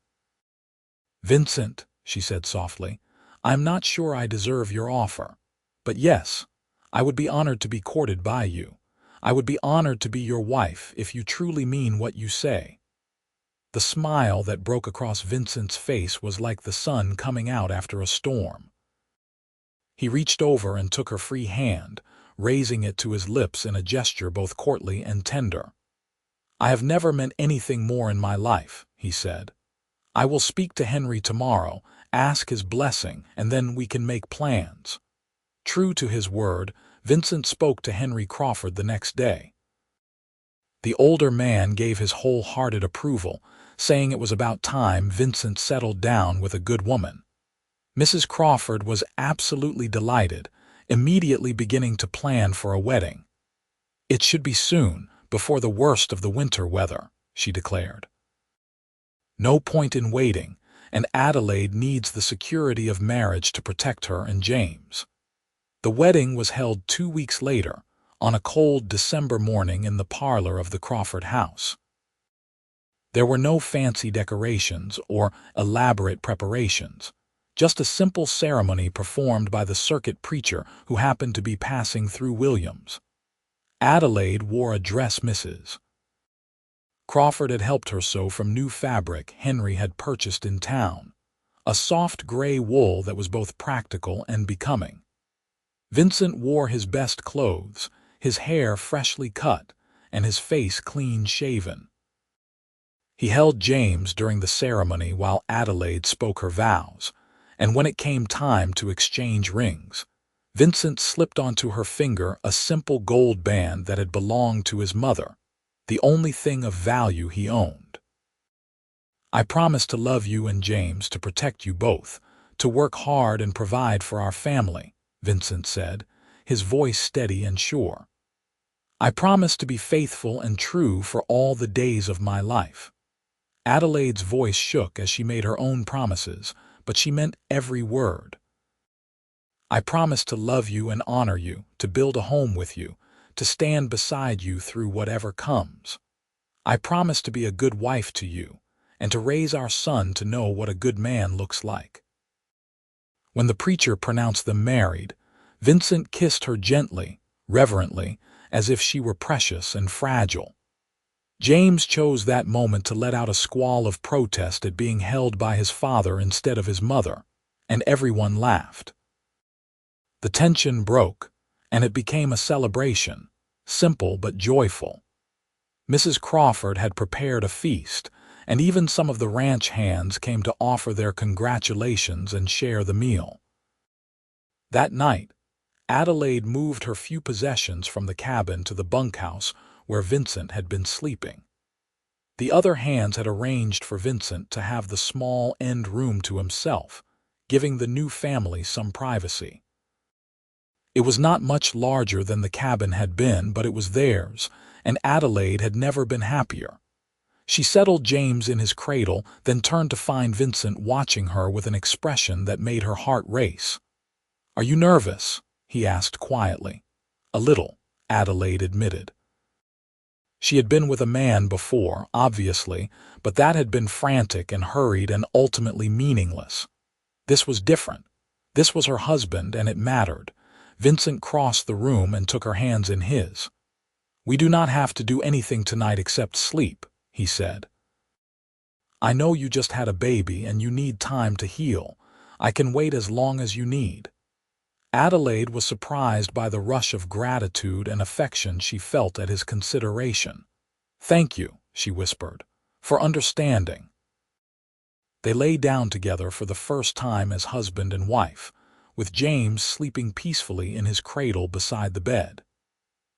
"Vincent," she said softly, "I'm not sure I deserve your offer. But yes, I would be honored to be courted by you. I would be honored to be your wife if you truly mean what you say." The smile that broke across Vincent's face was like the sun coming out after a storm. He reached over and took her free hand, raising it to his lips in a gesture both courtly and tender. "I have never meant anything more in my life," he said. "I will speak to Henry tomorrow, ask his blessing, and then we can make plans." True to his word, Vincent spoke to Henry Crawford the next day. The older man gave his wholehearted approval, saying it was about time Vincent settled down with a good woman. Mrs. Crawford was absolutely delighted, immediately beginning to plan for a wedding. "It should be soon, before the worst of the winter weather," she declared. "No point in waiting, and Adelaide needs the security of marriage to protect her and James." The wedding was held 2 weeks later, on a cold December morning in the parlor of the Crawford house. There were no fancy decorations or elaborate preparations, just a simple ceremony performed by the circuit preacher who happened to be passing through Williams. Adelaide wore a dress Mrs. Crawford had helped her sew from new fabric Henry had purchased in town, a soft gray wool that was both practical and becoming. Vincent wore his best clothes, his hair freshly cut, and his face clean-shaven. He held James during the ceremony while Adelaide spoke her vows, and when it came time to exchange rings, Vincent slipped onto her finger a simple gold band that had belonged to his mother, the only thing of value he owned. "I promise to love you and James, to protect you both, to work hard and provide for our family," Vincent said, his voice steady and sure. "I promise to be faithful and true for all the days of my life." Adelaide's voice shook as she made her own promises, but she meant every word. "I promise to love you and honor you, to build a home with you, to stand beside you through whatever comes. I promise to be a good wife to you, and to raise our son to know what a good man looks like." When the preacher pronounced them married, Vincent kissed her gently, reverently, as if she were precious and fragile. James chose that moment to let out a squall of protest at being held by his father instead of his mother, and everyone laughed. The tension broke, and it became a celebration, simple but joyful. Mrs. Crawford had prepared a feast, and even some of the ranch hands came to offer their congratulations and share the meal. That night, Adelaide moved her few possessions from the cabin to the bunkhouse where Vincent had been sleeping. The other hands had arranged for Vincent to have the small end room to himself, giving the new family some privacy. It was not much larger than the cabin had been, but it was theirs, and Adelaide had never been happier. She settled James in his cradle, then turned to find Vincent watching her with an expression that made her heart race. "Are you nervous?" he asked quietly. "A little," Adelaide admitted. She had been with a man before, obviously, but that had been frantic and hurried and ultimately meaningless. This was different. This was her husband, and it mattered. Vincent crossed the room and took her hands in his. "We do not have to do anything tonight except sleep," he said. "I know you just had a baby and you need time to heal. I can wait as long as you need." Adelaide was surprised by the rush of gratitude and affection she felt at his consideration. "Thank you," she whispered, "for understanding." They lay down together for the first time as husband and wife, with James sleeping peacefully in his cradle beside the bed.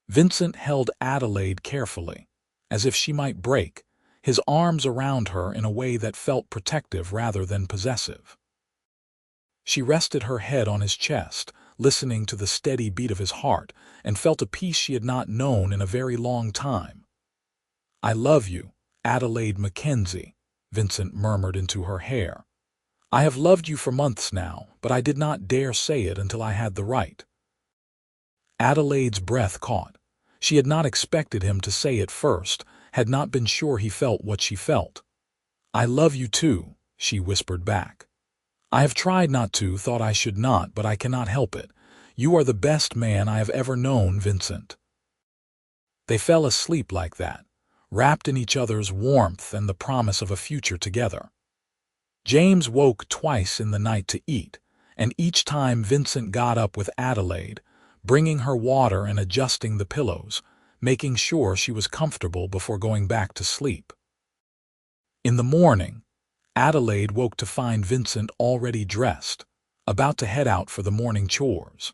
Vincent held Adelaide carefully, as if she might break, his arms around her in a way that felt protective rather than possessive. She rested her head on his chest, listening to the steady beat of his heart, and felt a peace she had not known in a very long time. "I love you, Adelaide Mackenzie," Vincent murmured into her hair. "I have loved you for months now, but I did not dare say it until I had the right." Adelaide's breath caught. She had not expected him to say it first, had not been sure he felt what she felt. "I love you too," she whispered back. "I have tried not to, thought I should not, but I cannot help it. You are the best man I have ever known, Vincent." They fell asleep like that, wrapped in each other's warmth and the promise of a future together. James woke twice in the night to eat, and each time Vincent got up with Adelaide, bringing her water and adjusting the pillows, making sure she was comfortable before going back to sleep. In the morning, Adelaide woke to find Vincent already dressed, about to head out for the morning chores.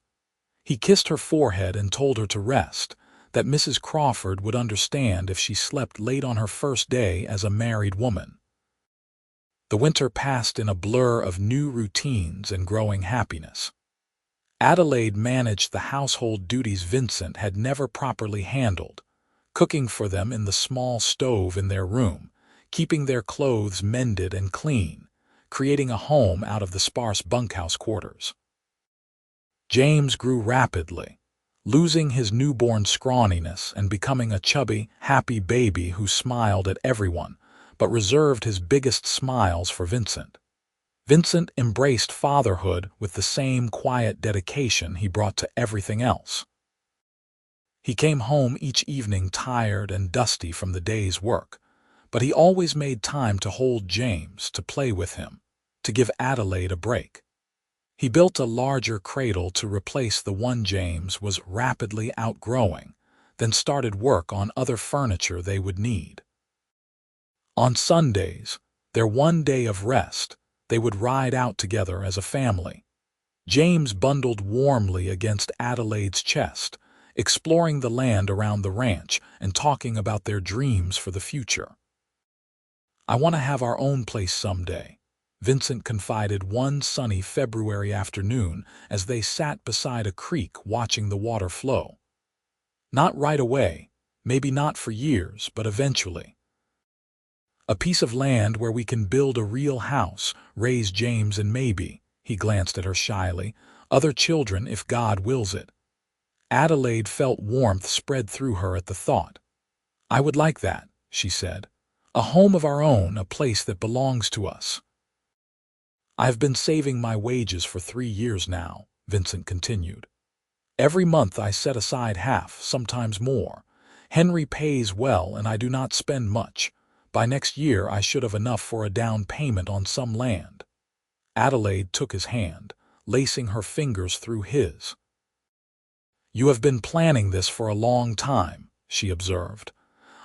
He kissed her forehead and told her to rest, that Mrs. Crawford would understand if she slept late on her first day as a married woman. The winter passed in a blur of new routines and growing happiness. Adelaide managed the household duties Vincent had never properly handled, cooking for them in the small stove in their room, keeping their clothes mended and clean, creating a home out of the sparse bunkhouse quarters. James grew rapidly, losing his newborn scrawniness and becoming a chubby, happy baby who smiled at everyone, but reserved his biggest smiles for Vincent. Vincent embraced fatherhood with the same quiet dedication he brought to everything else. He came home each evening tired and dusty from the day's work, but he always made time to hold James, to play with him, to give Adelaide a break. He built a larger cradle to replace the one James was rapidly outgrowing, then started work on other furniture they would need. On Sundays, their one day of rest, they would ride out together as a family. James bundled warmly against Adelaide's chest, exploring the land around the ranch and talking about their dreams for the future. "I want to have our own place someday," Vincent confided one sunny February afternoon as they sat beside a creek watching the water flow. "Not right away, maybe not for years, but eventually. A piece of land where we can build a real house, raise James and maybe," he glanced at her shyly, "other children if God wills it." Adelaide felt warmth spread through her at the thought. "I would like that," she said. "A home of our own, a place that belongs to us." "I have been saving my wages for 3 years now," Vincent continued. "Every month I set aside half, sometimes more. Henry pays well and I do not spend much. By next year I should have enough for a down payment on some land." Adelaide took his hand, lacing her fingers through his. "You have been planning this for a long time," she observed.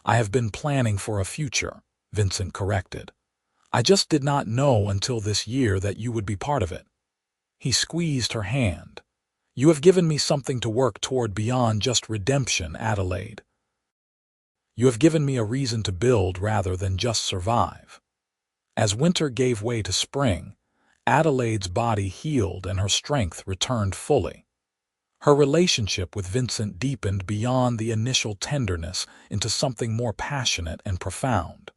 "I have been planning for a future," Vincent corrected. "I just did not know until this year that you would be part of it." He squeezed her hand. "You have given me something to work toward beyond just redemption, Adelaide. You have given me a reason to build rather than just survive." As winter gave way to spring, Adelaide's body healed and her strength returned fully. Her relationship with Vincent deepened beyond the initial tenderness into something more passionate and profound.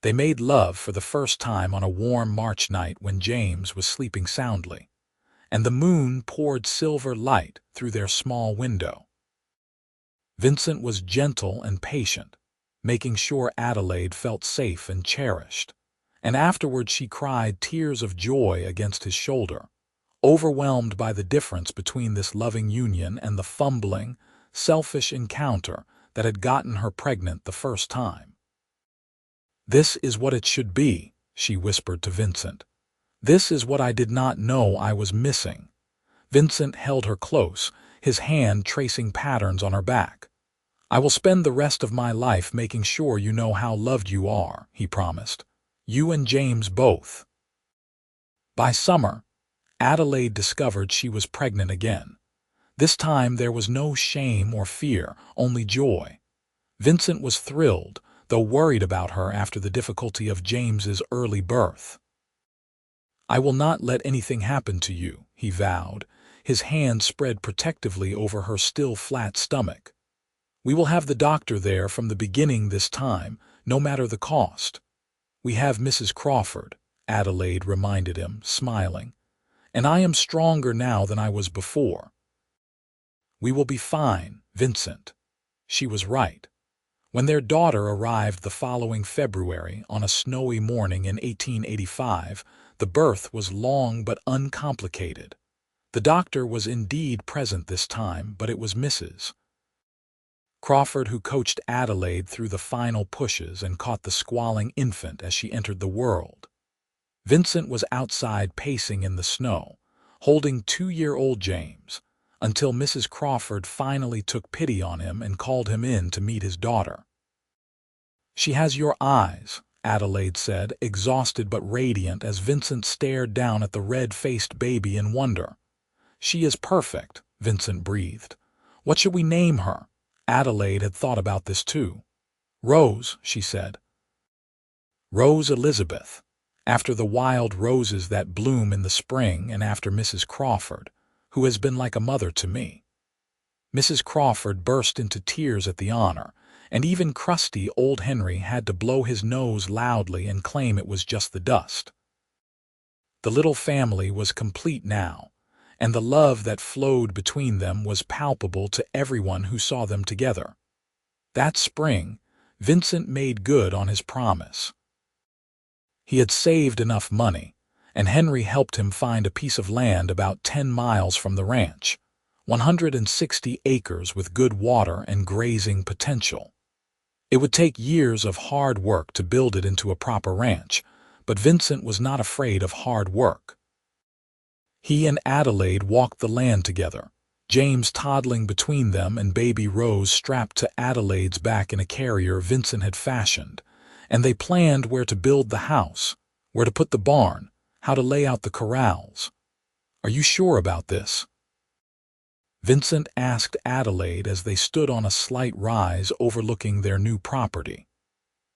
They made love for the first time on a warm March night when James was sleeping soundly, and the moon poured silver light through their small window. Vincent was gentle and patient, making sure Adelaide felt safe and cherished, and afterward she cried tears of joy against his shoulder, overwhelmed by the difference between this loving union and the fumbling, selfish encounter that had gotten her pregnant the first time. "This is what it should be," she whispered to Vincent. "This is what I did not know I was missing." Vincent held her close, his hand tracing patterns on her back. "I will spend the rest of my life making sure you know how loved you are," he promised. You and James both." By summer, Adelaide discovered she was pregnant again. This time there was no shame or fear, only joy. Vincent was thrilled, though worried about her after the difficulty of James's early birth. "I will not let anything happen to you," he vowed, his hand spread protectively over her still flat stomach. "We will have the doctor there from the beginning this time, no matter the cost." "We have Mrs. Crawford," Adelaide reminded him, smiling. "And I am stronger now than I was before." "We will be fine, Vincent." She was right. When their daughter arrived the following February on a snowy morning in 1885, the birth was long but uncomplicated. The doctor was indeed present this time, but it was Mrs. Crawford who coached Adelaide through the final pushes and caught the squalling infant as she entered the world. Vincent was outside pacing in the snow, holding 2-year-old James, until Mrs. Crawford finally took pity on him and called him in to meet his daughter. "She has your eyes," Adelaide said, exhausted but radiant as Vincent stared down at the red-faced baby in wonder. "She is perfect," Vincent breathed. "What should we name her?" Adelaide had thought about this too. "Rose," she said. "Rose Elizabeth, after the wild roses that bloom in the spring and after Mrs. Crawford, who has been like a mother to me." Mrs. Crawford burst into tears at the honor, and even crusty old Henry had to blow his nose loudly and claim it was just the dust. The little family was complete now, and the love that flowed between them was palpable to everyone who saw them together. That spring, Vincent made good on his promise. He had saved enough money, and Henry helped him find a piece of land about 10 miles from the ranch, 160 acres with good water and grazing potential. It would take years of hard work to build it into a proper ranch, but Vincent was not afraid of hard work. He and Adelaide walked the land together, James toddling between them and baby Rose strapped to Adelaide's back in a carrier Vincent had fashioned, and they planned where to build the house, where to put the barn, how to lay out the corrals. "Are you sure about this?" Vincent asked Adelaide as they stood on a slight rise overlooking their new property.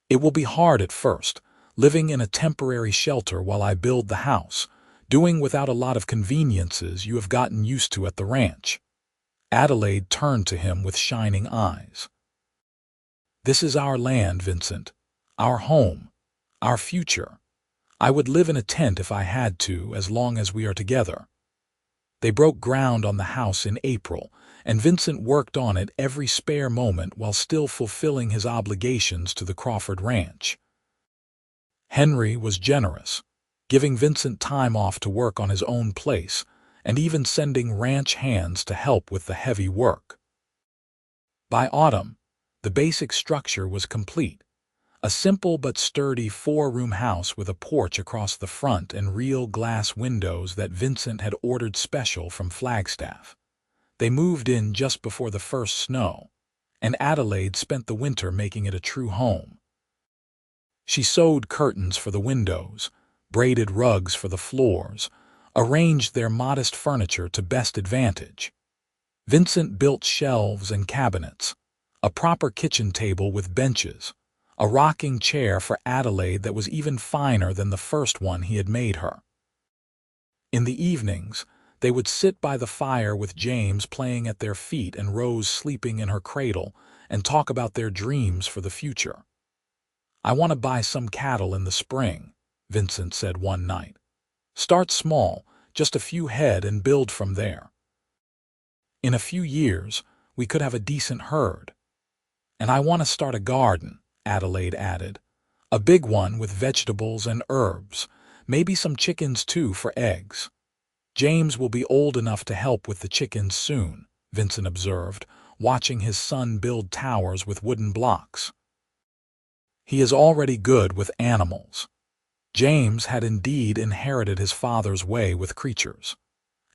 "It will be hard at first, living in a temporary shelter while I build the house, doing without a lot of conveniences you have gotten used to at the ranch." Adelaide turned to him with shining eyes. "This is our land, Vincent, our home, our future. I would live in a tent if I had to, as long as we are together." They broke ground on the house in April, and Vincent worked on it every spare moment while still fulfilling his obligations to the Crawford Ranch. Henry was generous, giving Vincent time off to work on his own place, and even sending ranch hands to help with the heavy work. By autumn, the basic structure was complete. A simple but sturdy 4-room house with a porch across the front and real glass windows that Vincent had ordered special from Flagstaff. They moved in just before the first snow, and Adelaide spent the winter making it a true home. She sewed curtains for the windows, braided rugs for the floors, arranged their modest furniture to best advantage. Vincent built shelves and cabinets, a proper kitchen table with benches, a rocking chair for Adelaide that was even finer than the first one he had made her. In the evenings, they would sit by the fire with James playing at their feet and Rose sleeping in her cradle and talk about their dreams for the future. "I want to buy some cattle in the spring," Vincent said one night. "Start small, just a few head and build from there. In a few years, we could have a decent herd. And I want to start a garden," Adelaide added. "A big one with vegetables and herbs, maybe some chickens too for eggs." "James will be old enough to help with the chickens soon," Vincent observed, watching his son build towers with wooden blocks. "He is already good with animals." James had indeed inherited his father's way with creatures.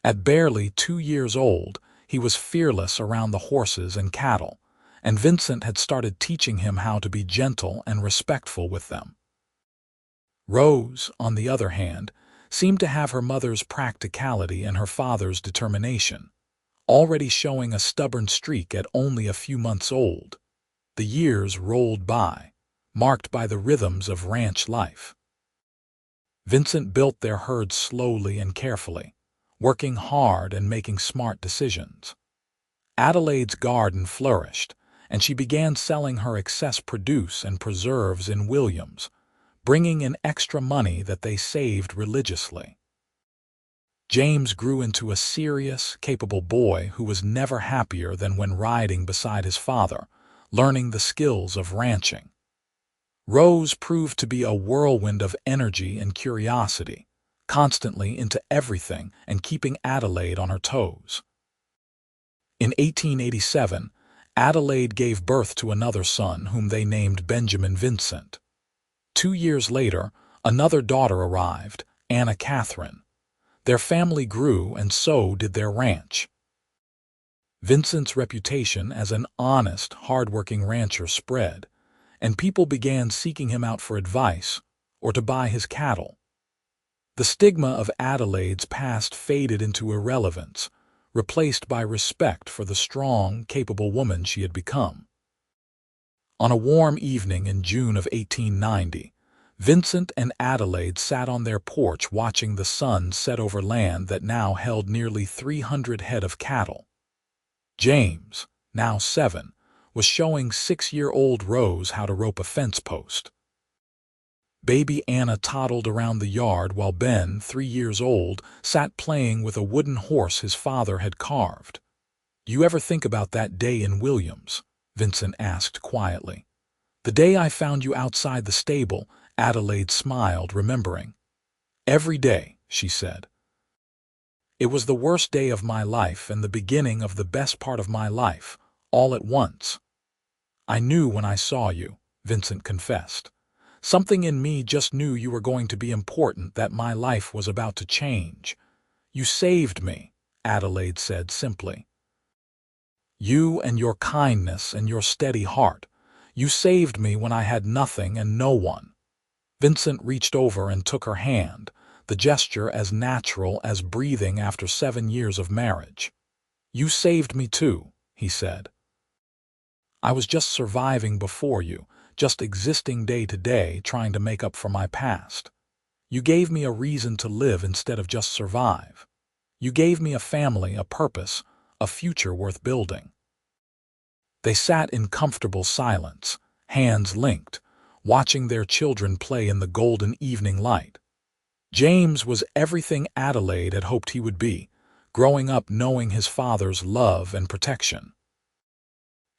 At barely 2 years old, he was fearless around the horses and cattle, and Vincent had started teaching him how to be gentle and respectful with them. Rose, on the other hand, seemed to have her mother's practicality and her father's determination, already showing a stubborn streak at only a few months old. The years rolled by, marked by the rhythms of ranch life. Vincent built their herd slowly and carefully, working hard and making smart decisions. Adelaide's garden flourished, and she began selling her excess produce and preserves in Williams, bringing in extra money that they saved religiously. James grew into a serious, capable boy who was never happier than when riding beside his father, learning the skills of ranching. Rose proved to be a whirlwind of energy and curiosity, constantly into everything and keeping Adelaide on her toes. In 1887, Adelaide gave birth to another son whom they named Benjamin Vincent. 2 years later, another daughter arrived, Anna Catherine. Their family grew, and so did their ranch. Vincent's reputation as an honest, hard-working rancher spread, and people began seeking him out for advice or to buy his cattle. The stigma of Adelaide's past faded into irrelevance, replaced by respect for the strong, capable woman she had become. On a warm evening in June of 1890, Vincent and Adelaide sat on their porch watching the sun set over land that now held nearly 300 head of cattle. James, now 7, was showing 6-year-old Rose how to rope a fence post. Baby Anna toddled around the yard while Ben, 3 years old, sat playing with a wooden horse his father had carved. "You ever think about that day in Williams?" Vincent asked quietly. "The day I found you outside the stable," Adelaide smiled, remembering. "Every day," she said. "It was the worst day of my life and the beginning of the best part of my life, all at once." "I knew when I saw you," Vincent confessed. "Something in me just knew you were going to be important, that my life was about to change." "You saved me," Adelaide said simply. "You and your kindness and your steady heart. You saved me when I had nothing and no one." Vincent reached over and took her hand, the gesture as natural as breathing after 7 years of marriage. "You saved me too," he said. "I was just surviving before you, just existing day to day, trying to make up for my past. You gave me a reason to live instead of just survive. You gave me a family, a purpose, a future worth building." They sat in comfortable silence, hands linked, watching their children play in the golden evening light. James was everything Adelaide had hoped he would be, growing up knowing his father's love and protection.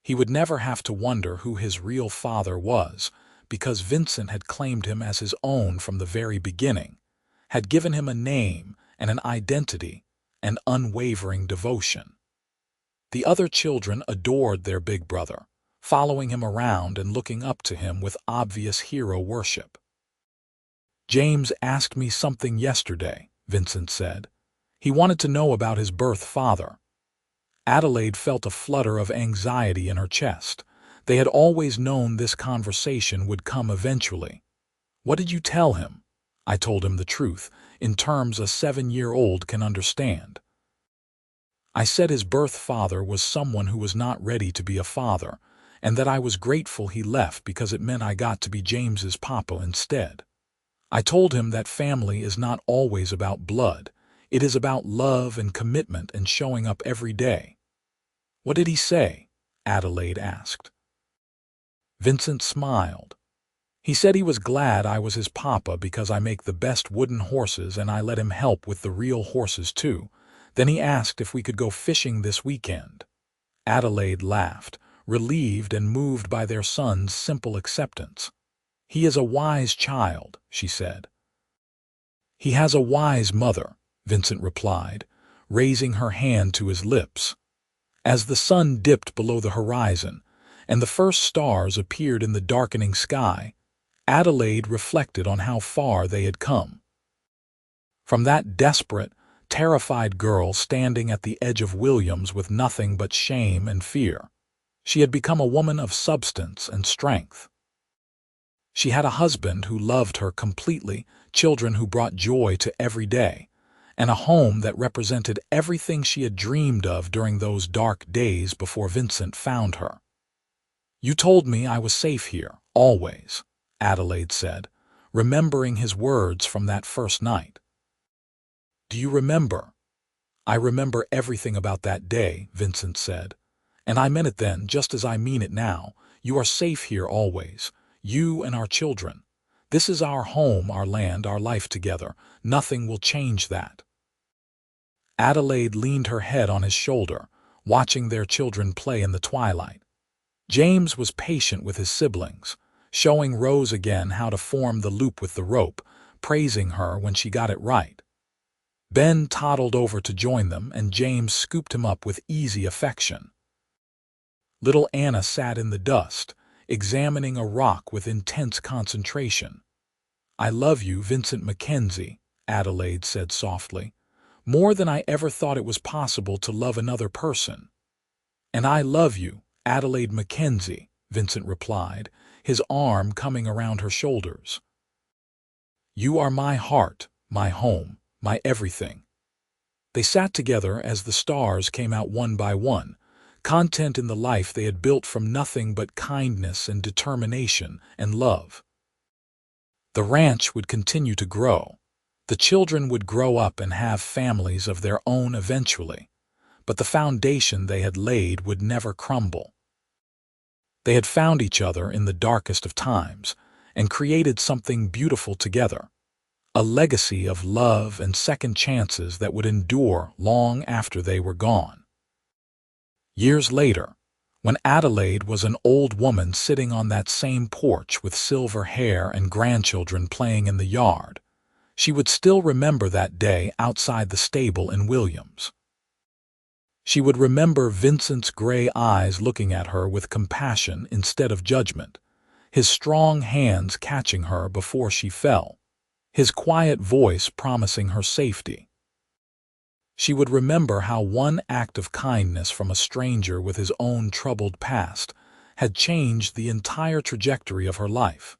He would never have to wonder who his real father was, because Vincent had claimed him as his own from the very beginning, had given him a name and an identity, and unwavering devotion. The other children adored their big brother, following him around and looking up to him with obvious hero worship. "James asked me something yesterday," Vincent said. "He wanted to know about his birth father." Adelaide felt a flutter of anxiety in her chest. They had always known this conversation would come eventually. "What did you tell him?" "I told him the truth, in terms a 7-year-old can understand. I said his birth father was someone who was not ready to be a father, and that I was grateful he left because it meant I got to be James's papa instead. I told him that family is not always about blood. It is about love and commitment and showing up every day." "What did he say?" Adelaide asked. Vincent smiled. "He said he was glad I was his papa because I make the best wooden horses and I let him help with the real horses too. Then he asked if we could go fishing this weekend." Adelaide laughed, relieved and moved by their son's simple acceptance. "He is a wise child," she said. "He has a wise mother," Vincent replied, raising her hand to his lips. As the sun dipped below the horizon, and the first stars appeared in the darkening sky, Adelaide reflected on how far they had come. From that desperate, terrified girl standing at the edge of Williams with nothing but shame and fear, she had become a woman of substance and strength. She had a husband who loved her completely, children who brought joy to every day, and a home that represented everything she had dreamed of during those dark days before Vincent found her. "You told me I was safe here, always," Adelaide said, remembering his words from that first night. "Do you remember?" "I remember everything about that day," Vincent said. "And I meant it then, just as I mean it now. You are safe here always, you and our children. This is our home, our land, our life together. Nothing will change that." Adelaide leaned her head on his shoulder, watching their children play in the twilight. James was patient with his siblings, showing Rose again how to form the loop with the rope, praising her when she got it right. Ben toddled over to join them, and James scooped him up with easy affection. Little Anna sat in the dust, examining a rock with intense concentration. "I love you, Vincent Mackenzie," Adelaide said softly, "more than I ever thought it was possible to love another person." "And I love you, Adelaide Mackenzie," Vincent replied, his arm coming around her shoulders. "You are my heart, my home, my everything." They sat together as the stars came out one by one, content in the life they had built from nothing but kindness and determination and love. The ranch would continue to grow. The children would grow up and have families of their own eventually, but the foundation they had laid would never crumble. They had found each other in the darkest of times and created something beautiful together, a legacy of love and second chances that would endure long after they were gone. Years later, when Adelaide was an old woman sitting on that same porch with silver hair and grandchildren playing in the yard, she would still remember that day outside the stable in Williams. She would remember Vincent's gray eyes looking at her with compassion instead of judgment, his strong hands catching her before she fell, his quiet voice promising her safety. She would remember how one act of kindness from a stranger with his own troubled past had changed the entire trajectory of her life.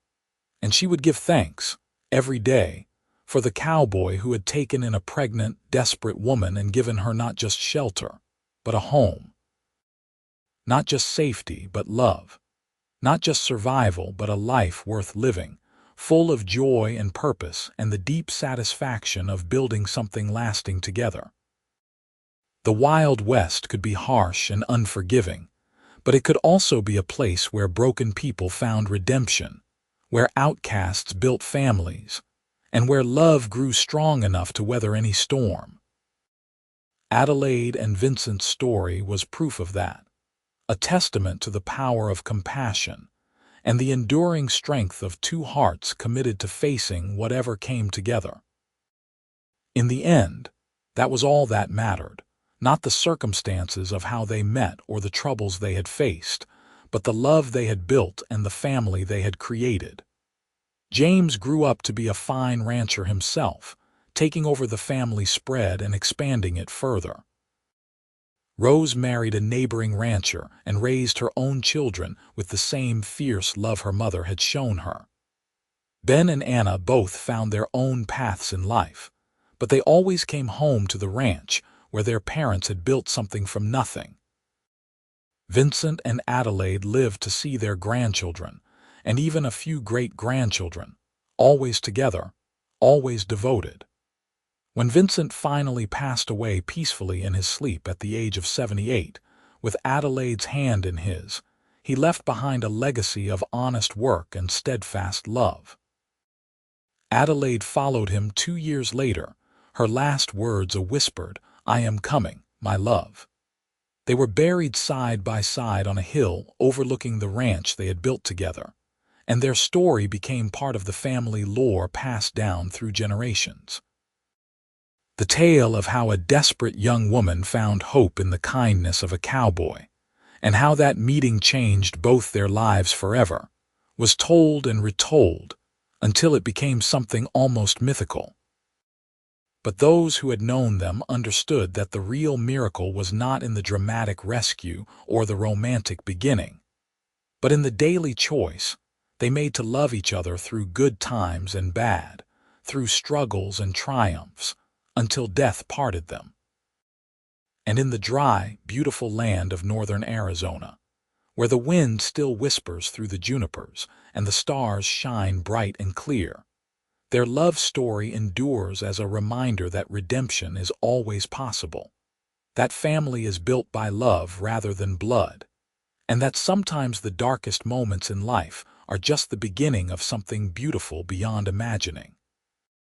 And she would give thanks, every day, for the cowboy who had taken in a pregnant, desperate woman and given her not just shelter, but a home. Not just safety, but love. Not just survival, but a life worth living, full of joy and purpose and the deep satisfaction of building something lasting together. The Wild West could be harsh and unforgiving, but it could also be a place where broken people found redemption, where outcasts built families, and where love grew strong enough to weather any storm. Adelaide and Vincent's story was proof of that, a testament to the power of compassion and the enduring strength of two hearts committed to facing whatever came together. In the end, that was all that mattered, not the circumstances of how they met or the troubles they had faced, but the love they had built and the family they had created. James grew up to be a fine rancher himself, taking over the family spread and expanding it further. Rose married a neighboring rancher and raised her own children with the same fierce love her mother had shown her. Ben and Anna both found their own paths in life, but they always came home to the ranch where their parents had built something from nothing. Vincent and Adelaide lived to see their grandchildren, and even a few great-grandchildren, always together, always devoted. When Vincent finally passed away peacefully in his sleep at the age of 78, with Adelaide's hand in his, he left behind a legacy of honest work and steadfast love. Adelaide followed him 2 years later, her last words a whispered, "I am coming, my love." They were buried side by side on a hill overlooking the ranch they had built together, and their story became part of the family lore passed down through generations. The tale of how a desperate young woman found hope in the kindness of a cowboy, and how that meeting changed both their lives forever, was told and retold until it became something almost mythical. But those who had known them understood that the real miracle was not in the dramatic rescue or the romantic beginning, but in the daily choice, They made to love each other through good times and bad, through struggles and triumphs, until death parted them. And in the dry, beautiful land of northern Arizona, where the wind still whispers through the junipers and the stars shine bright and clear, their love story endures as a reminder that redemption is always possible, that family is built by love rather than blood, and that sometimes the darkest moments in life are just the beginning of something beautiful beyond imagining.